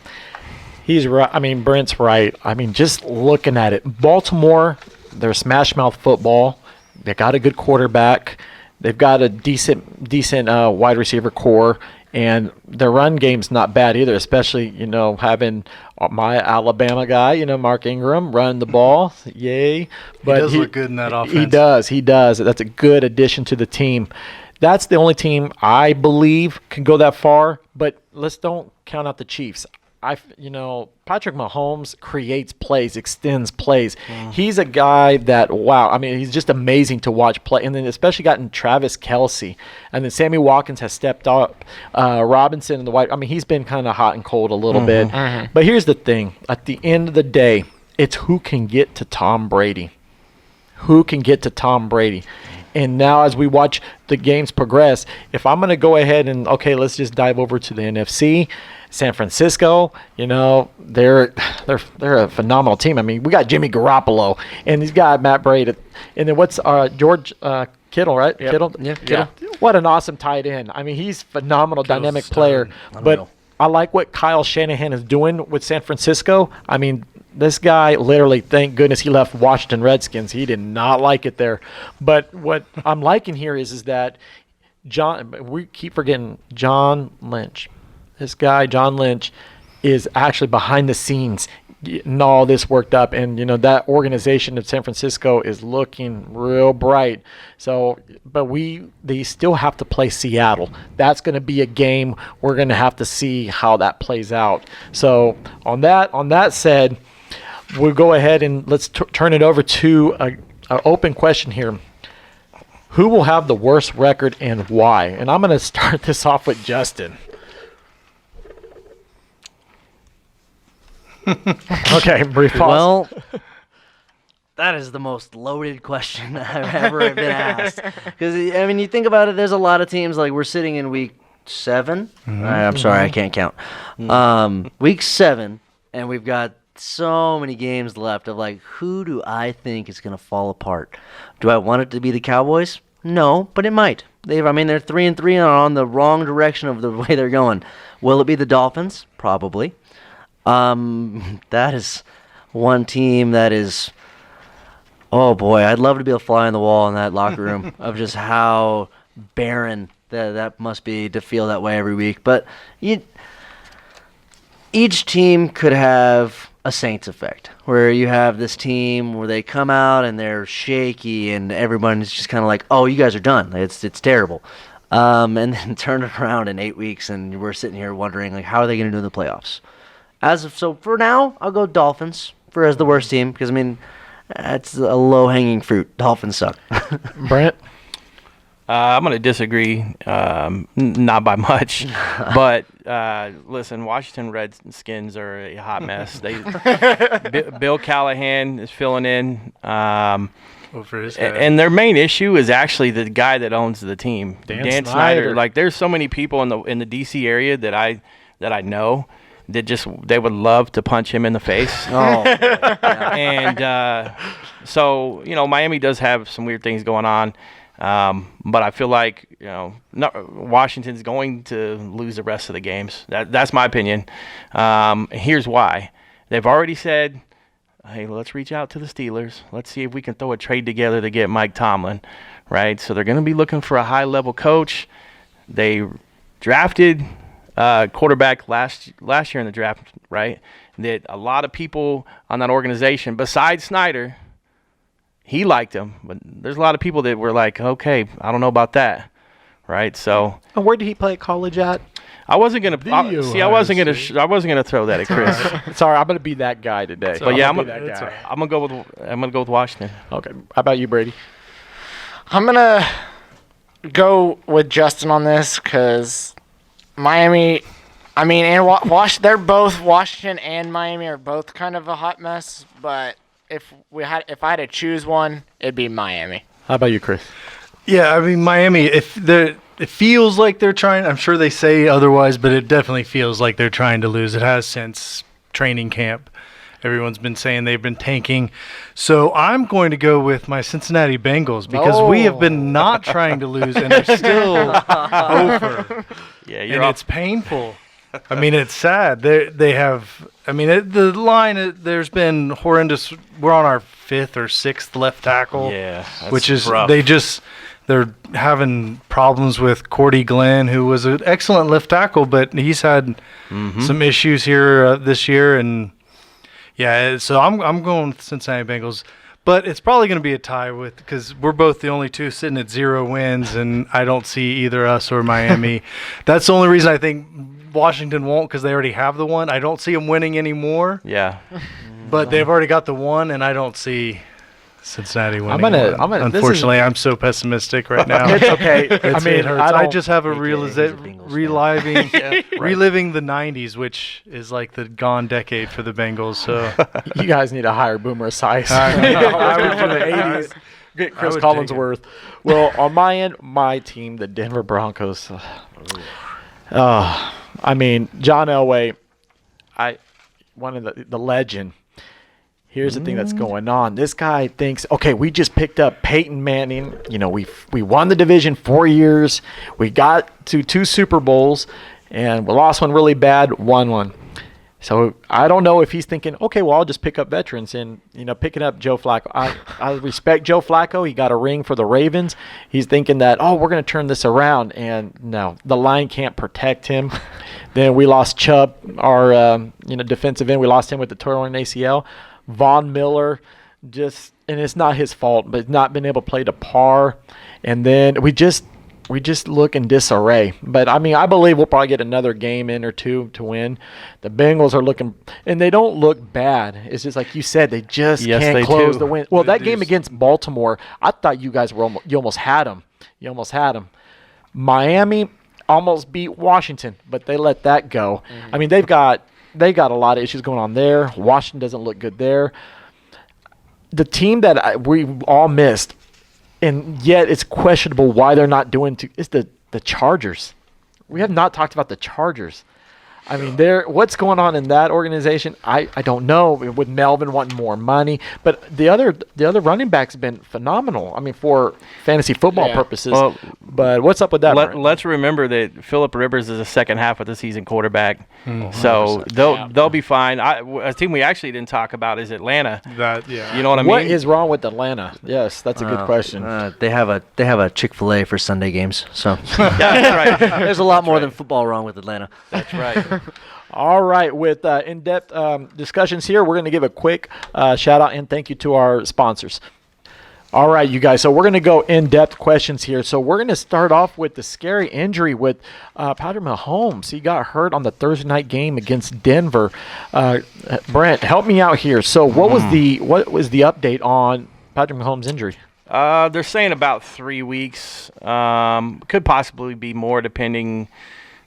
Speaker 1: He's right. I mean, Brent's right. I mean, just looking at it, Baltimore, they're smash mouth football. They got a good quarterback. They've got a decent wide receiver core, and their run game's not bad either. Especially having my Alabama guy, Mark Ingram, run the ball. Yay!
Speaker 5: But he does look good in that offense.
Speaker 1: He does. That's a good addition to the team. That's the only team I believe can go that far, but let's don't count out the Chiefs. Patrick Mahomes creates plays, extends plays. He's a guy that, he's just amazing to watch play. And then especially gotten Travis Kelce. And then Sammy Watkins has stepped up. Robinson and the White. He's been kind of hot and cold a little bit. But here's the thing. At the end of the day, it's who can get to Tom Brady. who can get to Tom Brady. And now as we watch the games progress, if I'm going to go ahead and, okay, let's just dive over to the NFC, San Francisco, they're a phenomenal team. I mean, we got Jimmy Garoppolo, and he's got Matt Brady. And then what's George Kittle, right?
Speaker 2: Yep.
Speaker 1: Kittle?
Speaker 2: Yeah.
Speaker 1: Kittle. What an awesome tight end. I mean, he's phenomenal,
Speaker 5: Kittle's
Speaker 1: dynamic
Speaker 5: stud.
Speaker 1: player.
Speaker 4: Unreal.
Speaker 1: But I like what Kyle Shanahan is doing with San Francisco. I mean, this guy literally, thank goodness he left Washington Redskins. He did not like it there. But what I'm liking here is that we keep forgetting John Lynch. This guy, John Lynch, is actually behind the scenes getting all this worked up. And, that organization of San Francisco is looking real bright. So, but they still have to play Seattle. That's going to be a game we're going to have to see how that plays out. So on that said, we'll go ahead and let's turn it over to an open question here. Who will have the worst record and why? And I'm going to start this off with Justin. Okay, brief pause.
Speaker 4: Well, that is the most loaded question I've ever been asked. Because, I mean, you think about it, there's a lot of teams, like we're sitting in week 7. I'm sorry, I can't count. Week 7, and we've got so many games left of, like, who do I think is going to fall apart? Do I want it to be the Cowboys? No, but it might. They're 3-3 and are on the wrong direction of the way they're going. Will it be the Dolphins? Probably. That is one team that is, oh boy, I'd love to be a fly on the wall in that locker room of just how barren that must be to feel that way every week. But each team could have a Saints effect, where you have this team where they come out and they're shaky and everyone's just kind of like, oh, you guys are done. It's terrible. And then turn it around in 8 weeks and we're sitting here wondering, like, how are they going to do in the playoffs? So for now, I'll go Dolphins as the worst team because, that's a low-hanging fruit. Dolphins suck.
Speaker 1: Brent?
Speaker 3: I'm going to disagree, not by much. But, listen, Washington Redskins are a hot mess. Bill Callahan is filling in.
Speaker 5: Over his head.
Speaker 3: And their main issue is actually the guy that owns the team, Dan Snyder. Like, there's so many people in the D.C. area that I know they would love to punch him in the face.
Speaker 4: Oh,
Speaker 3: And so, Miami does have some weird things going on. But I feel like, Washington's going to lose the rest of the games. That's my opinion. Here's why. They've already said, hey, let's reach out to the Steelers. Let's see if we can throw a trade together to get Mike Tomlin, right? So they're going to be looking for a high-level coach. They drafted quarterback last year in the draft, right? That a lot of people on that organization, besides Snyder, he liked him, but there's a lot of people that were like, okay, I don't know about that, right? So
Speaker 1: Where did he play college at?
Speaker 3: I wasn't gonna gonna throw that at Chris.
Speaker 1: Sorry, I'm gonna be that guy today.
Speaker 3: But yeah, I'm
Speaker 1: that guy.
Speaker 3: gonna go with Washington.
Speaker 1: Okay. How about you, Brady?
Speaker 2: I'm gonna go with Justin on this because Miami. They're both Washington and Miami are both kind of a hot mess. But if I had to choose one, it'd be Miami.
Speaker 1: How about you, Chris?
Speaker 5: Yeah, Miami, it feels like they're trying. I'm sure they say otherwise, but it definitely feels like they're trying to lose. It has since training camp. Everyone's been saying they've been tanking. So I'm going to go with my Cincinnati Bengals because we have been not trying to lose, and they're still over.
Speaker 3: Yeah,
Speaker 5: And it's painful. It's sad. They have. The line. There's been horrendous. We're on our 5th or 6th left tackle.
Speaker 3: Yeah, that's
Speaker 5: which is
Speaker 3: rough.
Speaker 5: They're having problems with Cordy Glenn, who was an excellent left tackle, but he's had some issues here this year. And yeah, so I'm going with Cincinnati Bengals. But it's probably going to be a tie because we're both the only two sitting at 0 wins, and I don't see either us or Miami. That's the only reason I think Washington won't, because they already have the one. I don't see them winning anymore.
Speaker 3: Yeah.
Speaker 5: But they've already got the one, and I don't see Cincinnati winning.
Speaker 1: Unfortunately,
Speaker 5: I'm so pessimistic right now.
Speaker 1: It's okay.
Speaker 5: It hurts. I just have a
Speaker 4: AKA he's a Bengals fan.
Speaker 5: reliving the '90s, which is like the gone decade for the Bengals. So
Speaker 1: You guys need to hire Boomer Esiason.
Speaker 5: I would
Speaker 1: from
Speaker 5: do
Speaker 1: the
Speaker 5: it.
Speaker 1: 80s. Get Chris
Speaker 5: would take
Speaker 1: Collinsworth. Well, on my end, my team, the Denver Broncos. I mean, John Elway, one of the legend. Here's the thing that's going on. This guy thinks, okay, we just picked up Peyton Manning. You know, we won the division 4 years. We got to 2 Super Bowls, and we lost one really bad, won one. So I don't know if he's thinking, okay, well, I'll just pick up veterans and, picking up Joe Flacco. I respect Joe Flacco. He got a ring for the Ravens. He's thinking that, we're going to turn this around. And no, the line can't protect him. Then we lost Chubb, our, defensive end. We lost him with the torn ACL. Von Miller, and it's not his fault, but not been able to play to par. And then we just look in disarray. But, I mean, I believe we'll probably get another game in or two to win. The Bengals are looking – and they don't look bad. It's just like you said, they just can't close the win. Well, that game against Baltimore, I thought you guys you almost had them. You almost had them. Miami almost beat Washington, but they let that go. I mean, they got a lot of issues going on there. Washington doesn't look good there. The team that we all missed – and yet it's questionable why they're not doing is the Chargers. We have not talked about the Chargers. I mean, what's going on in that organization? I don't know. With Melvin wanting more money, but the other running backs have been phenomenal. I mean, for fantasy football purposes. Well, but what's up with that?
Speaker 3: Let's remember that Phillip Rivers is a second half of the season quarterback, so they'll be fine. A team we actually didn't talk about is Atlanta. You know what I mean?
Speaker 1: What is wrong with Atlanta? Yes, that's a good question.
Speaker 4: They have a Chick-fil-A for Sunday games, so
Speaker 3: yeah, that's right.
Speaker 4: There's a lot more than football wrong with Atlanta.
Speaker 3: That's right.
Speaker 1: All right, with in-depth discussions here, we're going to give a quick shout-out and thank you to our sponsors. All right, you guys, so we're going to go in-depth questions here. So we're going to start off with the scary injury with Patrick Mahomes. He got hurt on the Thursday night game against Denver. Brent, help me out here. So what was the update on Patrick Mahomes' injury?
Speaker 3: They're saying about 3 weeks. Could possibly be more depending –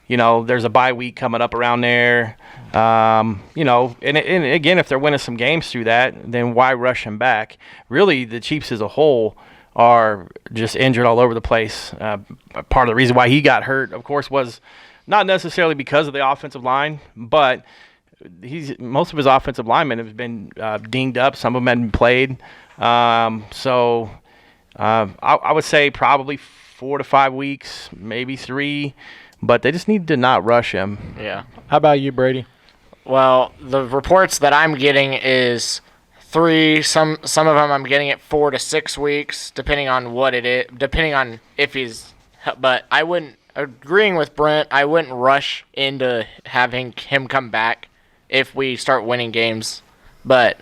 Speaker 3: there's a bye week coming up around there. And again, if they're winning some games through that, then why rush him back? Really, the Chiefs as a whole are just injured all over the place. Part of the reason why he got hurt, of course, was not necessarily because of the offensive line, but most of his offensive linemen have been dinged up. Some of them hadn't played. So I would say probably 4 to 5 weeks, maybe 3. But they just need to not rush him.
Speaker 2: Yeah.
Speaker 1: How about you, Brady?
Speaker 2: Well, the reports that I'm getting is 3. Some of them I'm getting at 4 to 6 weeks, depending on what it is, depending on if he's. But I wouldn't, agreeing with Brent, I wouldn't rush into having him come back if we start winning games. And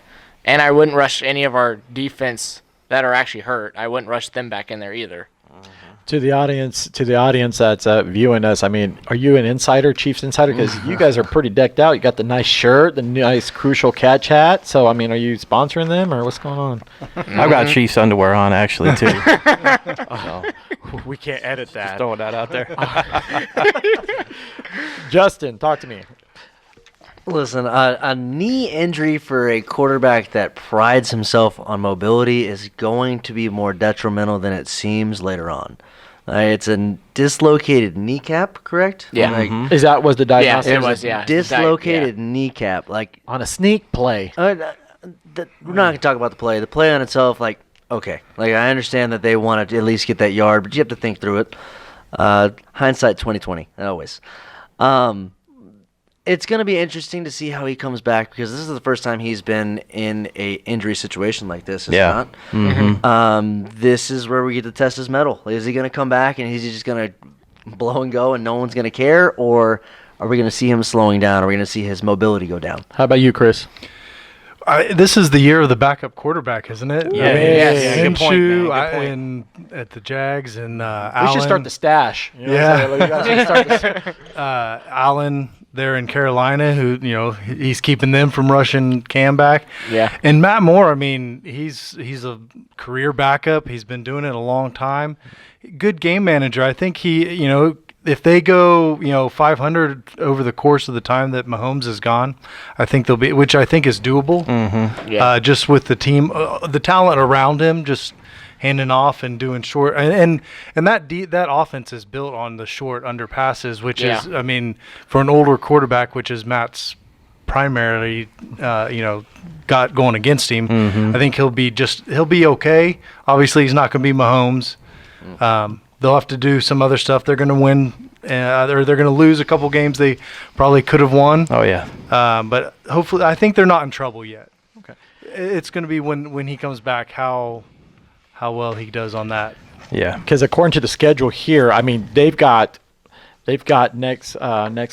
Speaker 2: I wouldn't rush any of our defense that are actually hurt. I wouldn't rush them back in there either.
Speaker 1: To the audience that's viewing us, I mean, are you an insider, Chiefs insider? Because you guys are pretty decked out. You got the nice shirt, the nice Crucial Catch hat. So, I mean, are you sponsoring them or what's going on?
Speaker 3: I've got Chiefs underwear on, actually, too.
Speaker 1: We can't edit that.
Speaker 3: Just throwing that out there.
Speaker 1: Justin, talk to me.
Speaker 4: Listen, a knee injury for a quarterback that prides himself on mobility is going to be more detrimental than it seems later on. It's a dislocated kneecap, correct?
Speaker 2: Yeah.
Speaker 1: Was the diagnosis?
Speaker 2: Yeah, it was, yeah.
Speaker 4: Dislocated kneecap. Like
Speaker 1: on a sneak play.
Speaker 4: We're not going to talk about the play. The play on itself, okay. I understand that they want to at least get that yard, but you have to think through it. Hindsight 2020, always. It's going to be interesting to see how he comes back because this is the first time he's been in a injury situation like this.
Speaker 3: Yeah.
Speaker 4: This is where we get to test his mettle. Is he going to come back and is he just going to blow and go and no one's going to care? Or are we going to see him slowing down? Are we going to see his mobility go down?
Speaker 1: How about you, Chris?
Speaker 5: This is the year of the backup quarterback, isn't it?
Speaker 3: Yeah. Good point, man. Good point.
Speaker 5: And at the Jags and
Speaker 1: We
Speaker 5: Allen.
Speaker 1: should start the stash.
Speaker 5: Allen, there in Carolina, who he's keeping them from rushing Cam back.
Speaker 2: Yeah.
Speaker 5: And Matt Moore, I mean, he's a career backup. He's been doing it a long time. Good game manager. I think he, if they go, 500 over the course of the time that Mahomes is gone, I think they'll be, which I think is doable.
Speaker 3: Mm-hmm.
Speaker 2: Yeah.
Speaker 5: Just with the team, the talent around him, just handing off and doing short, and that offense is built on the short underpasses, which is, I mean, for an older quarterback, which is Matt's primarily, got going against him.
Speaker 3: Mm-hmm.
Speaker 5: I think he'll be okay. Obviously, he's not going to be Mahomes. They'll have to do some other stuff. They're going to win, or they're going to lose a couple games they probably could have won.
Speaker 3: Oh yeah.
Speaker 5: But hopefully, I think they're not in trouble yet.
Speaker 1: Okay.
Speaker 5: It's going to be when he comes back how well he does on that.
Speaker 3: Yeah.
Speaker 1: Because according to the schedule here, I mean, they've got next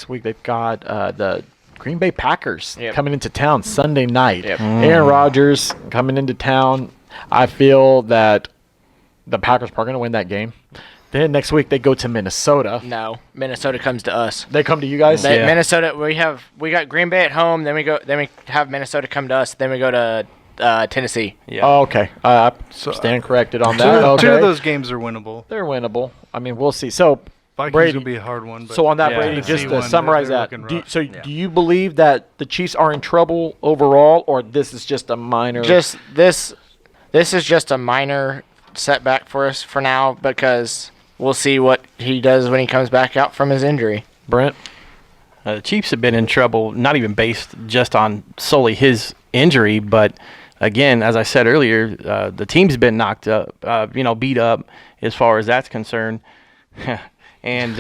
Speaker 1: week they've got the Green Bay Packers coming into town Sunday night.
Speaker 2: Yep.
Speaker 1: Aaron Rodgers coming into town. I feel that the Packers are going to win that game. Then next week they go to Minnesota.
Speaker 2: No, Minnesota comes to us.
Speaker 1: They come to you guys.
Speaker 3: Yeah.
Speaker 2: Minnesota, we got Green Bay at home. Then we have Minnesota come to us. Then we go to Tennessee.
Speaker 3: Yeah.
Speaker 1: Oh, okay. I stand corrected on that. Okay.
Speaker 5: Two of those games are winnable.
Speaker 1: They're winnable. I mean, we'll see. So
Speaker 5: Vikings
Speaker 1: Brady,
Speaker 5: will be a hard one. But
Speaker 1: so on that,
Speaker 3: Yeah.
Speaker 1: Brady,
Speaker 5: Tennessee
Speaker 1: just to
Speaker 5: one,
Speaker 1: summarize
Speaker 5: they're
Speaker 1: that,
Speaker 5: looking rough.
Speaker 1: do you believe that the Chiefs are in trouble overall, or this is just a minor?
Speaker 2: Just this is just a minor setback for us for now, because we'll see what he does when he comes back out from his injury.
Speaker 1: Brent.
Speaker 3: The Chiefs have been in trouble, not even based just on solely his injury, but again, as I said earlier, the team's been knocked up, beat up as far as that's concerned. And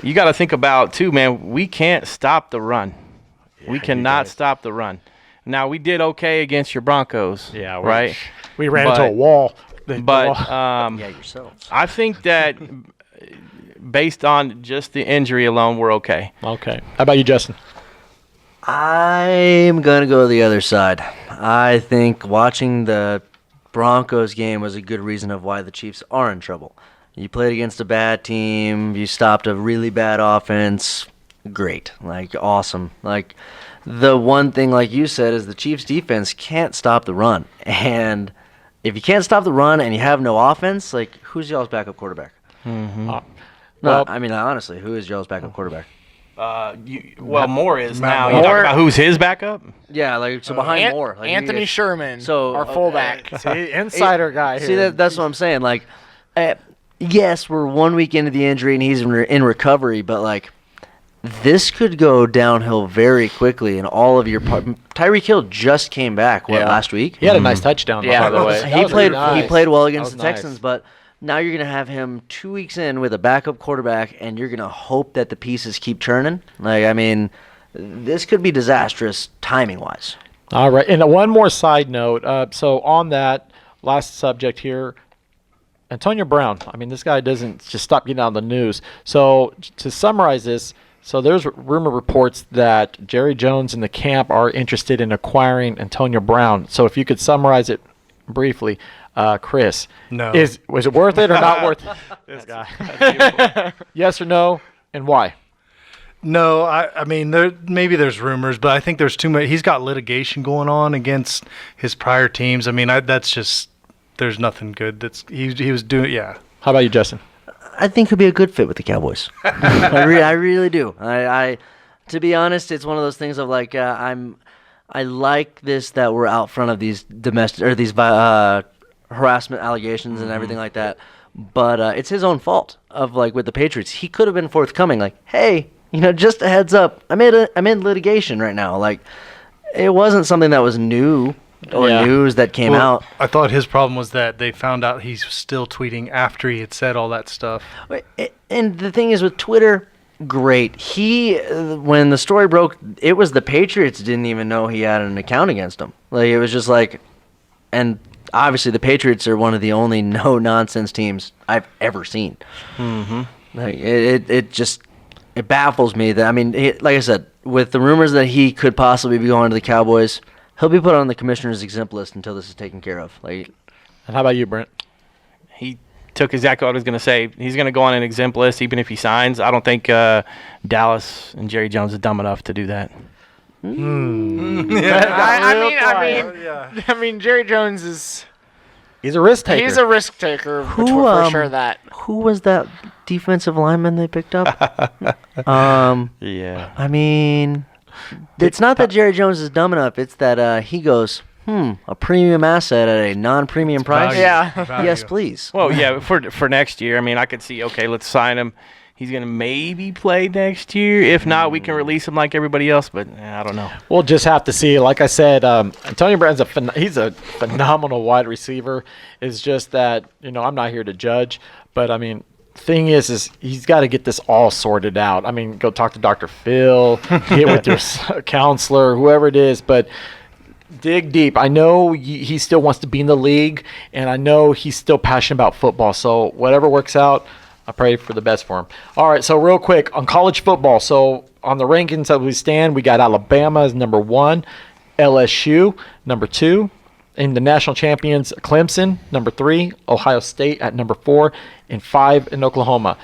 Speaker 3: you got to think about, too, man, we can't stop the run. We cannot stop the run. Now, we did okay against your Broncos, right?
Speaker 1: We ran into a wall.
Speaker 3: But
Speaker 4: yourselves.
Speaker 3: I think that based on just the injury alone, we're okay.
Speaker 1: Okay. How about you, Justin?
Speaker 4: I'm going to go the other side. I think watching the Broncos game was a good reason of why the Chiefs are in trouble. You played against a bad team. You stopped a really bad offense. Great. Awesome. The one thing, like you said, is the Chiefs' defense can't stop the run. And if you can't stop the run and you have no offense, who's y'all's backup quarterback?
Speaker 3: Mm-hmm.
Speaker 4: Honestly, who is y'all's backup quarterback?
Speaker 3: Moore is now.
Speaker 5: Moore.
Speaker 3: You talking about who's his backup?
Speaker 4: Yeah, behind Moore.
Speaker 2: Anthony Sherman,
Speaker 4: So,
Speaker 2: our fullback.
Speaker 1: Insider guy here.
Speaker 4: See, that's what I'm saying. Yes, we're 1 week into the injury and he's in recovery, but this could go downhill very quickly. And all of your Tyreek Hill just came back last week.
Speaker 1: He had a nice touchdown,
Speaker 2: Yeah.
Speaker 1: by the way.
Speaker 2: He
Speaker 1: That was
Speaker 4: played.
Speaker 1: really nice.
Speaker 4: He played well
Speaker 1: That
Speaker 4: against
Speaker 1: was
Speaker 4: the
Speaker 1: nice.
Speaker 4: Texans, but now you're gonna have him 2 weeks in with a backup quarterback, and you're gonna hope that the pieces keep churning. This could be disastrous timing wise.
Speaker 1: All right. And one more side note. So on that last subject here, Antonio Brown. I mean, this guy doesn't just stop getting on the news. So to summarize this, so there's rumor reports that Jerry Jones and the camp are interested in acquiring Antonio Brown. So if you could summarize it briefly, Chris.
Speaker 5: No.
Speaker 1: Was it worth it or not worth it? This guy. Yes or no, and why?
Speaker 5: No, I mean, maybe there's rumors, but I think there's too much. He's got litigation going on against his prior teams. I mean, that's just there's nothing good. He was doing. Yeah.
Speaker 1: How about you, Justin?
Speaker 4: I think he'll be a good fit with the Cowboys. I really do. I to be honest, it's one of those things of I like this that we're out front of these domestic or these harassment allegations and everything like that. But it's his own fault of with the Patriots. He could have been forthcoming, hey, just a heads up. I'm in litigation right now. It wasn't something that was new or news that came out.
Speaker 5: I thought his problem was that they found out he's still tweeting after he had said all that stuff.
Speaker 4: And the thing is with Twitter, great. When the story broke, it was the Patriots didn't even know he had an account against him. It was just and obviously the Patriots are one of the only no-nonsense teams I've ever seen.
Speaker 3: Mm-hmm.
Speaker 4: It baffles me that, like I said, with the rumors that he could possibly be going to the Cowboys, he'll be put on the commissioner's exempt list until this is taken care of.
Speaker 1: And how about you, Brent?
Speaker 3: He took exactly what I was going to say. He's going to go on an exempt list even if he signs. I don't think Dallas and Jerry Jones is dumb enough to do that.
Speaker 2: I mean, Jerry Jones is.
Speaker 1: He's a risk taker.
Speaker 2: He's a risk taker for sure. That.
Speaker 4: Who was that defensive lineman they picked up?
Speaker 3: Yeah.
Speaker 4: I mean, it's not that Jerry Jones is dumb enough. It's that he goes, a premium asset at a non-premium price.
Speaker 5: Value.
Speaker 2: Yeah.
Speaker 5: Value.
Speaker 4: Yes, please.
Speaker 3: Well, yeah, for next year, I mean, I could see, okay, let's sign him. He's going to maybe play next year. If not, we can release him like everybody else, but I don't know.
Speaker 1: We'll just have to see. Like I said, Antonio Brown's he's a phenomenal wide receiver. It's just that, I'm not here to judge. But, I mean, thing is he's got to get this all sorted out. I mean, go talk to Dr. Phil, get with your counselor, whoever it is. But dig deep. I know he still wants to be in the league, and I know he's still passionate about football. So whatever works out, I pray for the best for him. All right, so real quick, on college football. So on the rankings as we stand, we got Alabama as number 1, LSU number 2, and the national champions Clemson number 3, Ohio State at number 4, and 5 in Oklahoma.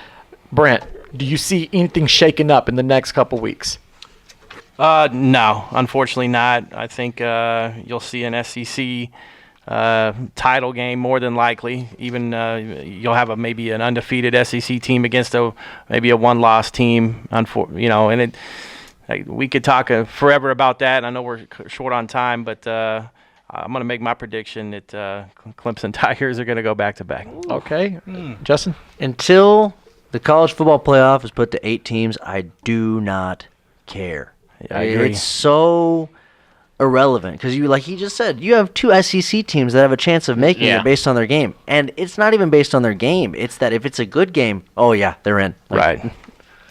Speaker 1: Brent, do you see anything shaking up in the next couple weeks?
Speaker 3: No, unfortunately not. I think you'll see an SEC title game more than likely. Even you'll have maybe an undefeated SEC team against maybe a one-loss team. And we could talk forever about that. I know we're short on time, but I'm going to make my prediction that Clemson Tigers are going to go back-to-back.
Speaker 1: Okay. Justin?
Speaker 4: Until the college football playoff is put to 8 teams, I do not care.
Speaker 3: Yeah, I agree.
Speaker 4: It's so irrelevant because like he just said, you have 2 SEC teams that have a chance of making it based on their game, and it's not even based on their game. It's that if it's a good game, oh yeah, they're in.
Speaker 3: Right.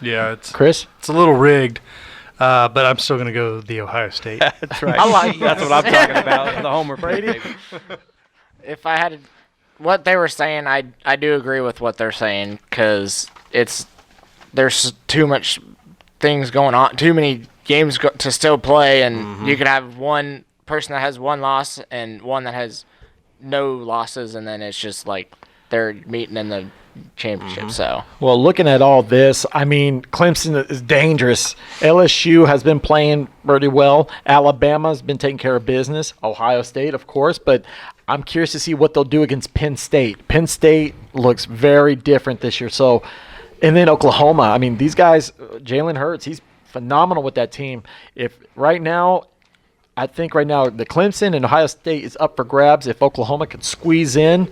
Speaker 5: Yeah, it's
Speaker 1: Chris?
Speaker 5: It's a little rigged, but I'm still gonna go the Ohio State.
Speaker 3: That's right. That's what I'm talking about. The Homer Brady.
Speaker 2: If I had what they were saying, I do agree with what they're saying because there's too much things going on, too many games to still play, and you could have one person that has 1 loss and one that has no losses, and then it's just like they're meeting in the championship. So,
Speaker 1: well, looking at all this, I mean, Clemson is dangerous. LSU has been playing pretty well. Alabama's been taking care of business. Ohio State, of course, but I'm curious to see what they'll do against Penn State. Penn State looks very different this year. So, and then Oklahoma. I mean, these guys, Jalen Hurts, he's phenomenal with that team. I think right now the Clemson and Ohio State is up for grabs. If Oklahoma can squeeze in,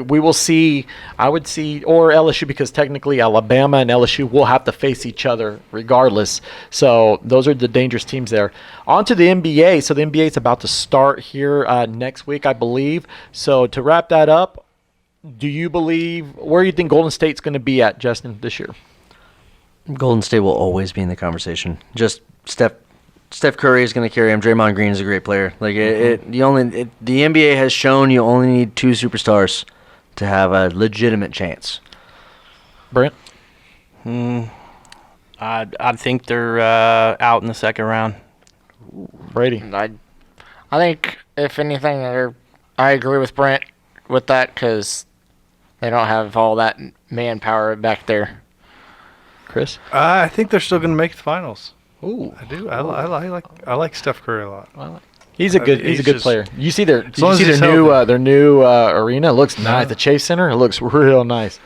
Speaker 1: we will see. I would see, or LSU, because technically Alabama and LSU will have to face each other regardless. So those are the dangerous teams there. On to the NBA. So the NBA is about to start here next week, I believe. So to wrap that up, where do you think Golden State's going to be at, Justin, this year?
Speaker 4: Golden State will always be in the conversation. Just Steph Curry is going to carry him. Draymond Green is a great player. Like the NBA has shown you only need 2 superstars to have a legitimate chance.
Speaker 1: Brent?
Speaker 3: I think they're out in the second round.
Speaker 1: Brady?
Speaker 2: I think if anything, I agree with Brent with that because they don't have all that manpower back there.
Speaker 1: Chris?
Speaker 5: I think they're still gonna make the finals.
Speaker 1: Ooh,
Speaker 5: I do. I like Steph Curry a lot.
Speaker 1: he's a good player. You see their
Speaker 5: healthy.
Speaker 1: new arena? It looks nice. The Chase Center. It looks real nice.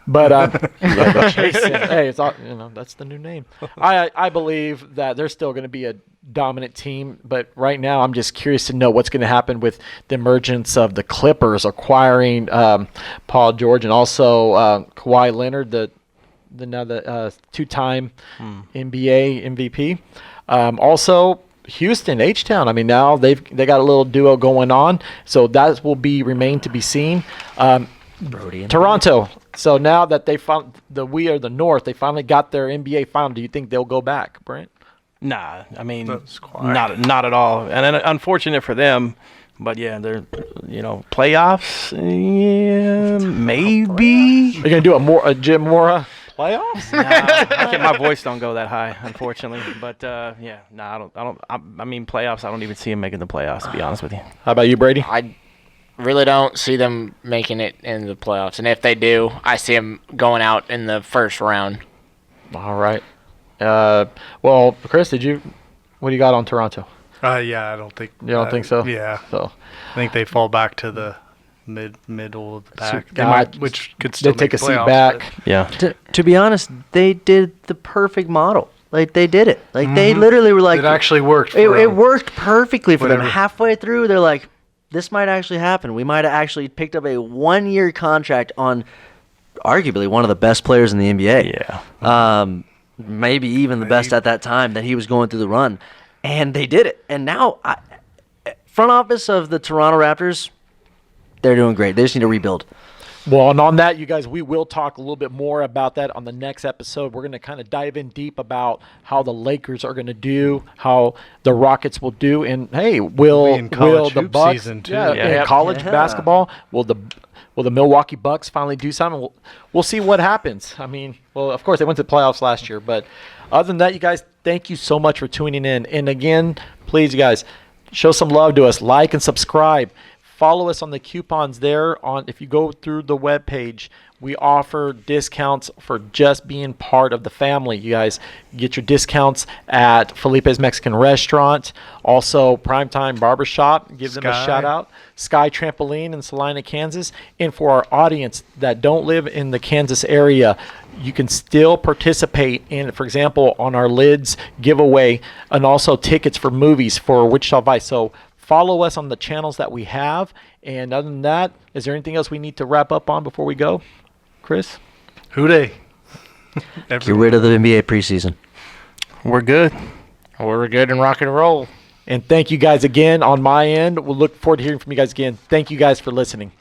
Speaker 1: But the Chase Center. Hey, it's all, that's the new name. I believe that they're still going to be a dominant team, but right now I'm just curious to know what's going to happen with the emergence of the Clippers acquiring Paul George and also Kawhi Leonard, the 2-time NBA MVP. Also, Houston, H-Town. I mean, now they got a little duo going on, so that will remain to be seen.
Speaker 4: Brody and
Speaker 1: Toronto. So now that they found We Are the North, they finally got their NBA final. Do you think they'll go back, Brent?
Speaker 3: Nah, I mean,
Speaker 5: That's quiet.
Speaker 3: not at all. And then, unfortunate for them, but yeah, they're playoffs. Yeah, maybe.
Speaker 1: Are you gonna do a Jim Mora playoffs?
Speaker 3: Nah, my voice don't go that high, unfortunately. But I mean, playoffs. I don't even see them making the playoffs. To be honest with you.
Speaker 1: How about you, Brady?
Speaker 2: really don't see them making it in the playoffs. And if they do, I see them going out in the first round.
Speaker 1: All right. Well, Chris, what do you got on Toronto?
Speaker 5: Yeah, I don't think.
Speaker 1: You don't think so?
Speaker 5: Yeah.
Speaker 1: So
Speaker 5: I think they fall back to the middle of the pack,
Speaker 1: they might-
Speaker 5: which could still
Speaker 1: they take
Speaker 5: make
Speaker 1: a seat
Speaker 5: playoffs,
Speaker 1: back.
Speaker 3: Yeah.
Speaker 4: To be honest, they did the perfect model. Like, they did it. Like, they literally were like,
Speaker 5: It actually worked.
Speaker 4: it worked perfectly for them.
Speaker 5: Whatever.
Speaker 4: Halfway through, they're like, this might actually happen. We might have actually picked up a 1-year contract on arguably one of the best players in the NBA.
Speaker 3: Yeah.
Speaker 4: Maybe even the best at that time that he was going through the run. And they did it. And now, front office of the Toronto Raptors, they're doing great. They just need to rebuild.
Speaker 1: Well, and on that, you guys, we will talk a little bit more about that on the next episode. We're going to kind of dive in deep about how the Lakers are going to do, how the Rockets will do, and hey, will
Speaker 5: in college
Speaker 1: the
Speaker 5: hoop
Speaker 1: Bucks,
Speaker 5: season, too.
Speaker 1: in
Speaker 3: Yeah.
Speaker 1: college
Speaker 4: Yeah.
Speaker 1: basketball, will the Milwaukee Bucks finally do something? We'll see what happens. I mean, well, of course they went to the playoffs last year, but other than that, you guys, thank you so much for tuning in. And again, please, you guys, show some love to us. Like and subscribe. Follow us on the coupons there. If you go through the webpage, we offer discounts for just being part of the family. You guys get your discounts at Felipe's Mexican Restaurant, also Primetime Barbershop. Give them a
Speaker 5: Sky.
Speaker 1: shout out. Sky Trampoline in Salina, Kansas. And for our audience that don't live in the Kansas area, you can still participate in, for example, on our lids giveaway, and also tickets for movies for Wichita Vice. So follow us on the channels that we have. And other than that, is there anything else we need to wrap up on before we go, Chris?
Speaker 5: Who dey?
Speaker 4: Get rid of the NBA preseason.
Speaker 3: We're good.
Speaker 2: We're good and rock and roll.
Speaker 1: And thank you guys again on my end. We'll look forward to hearing from you guys again. Thank you guys for listening.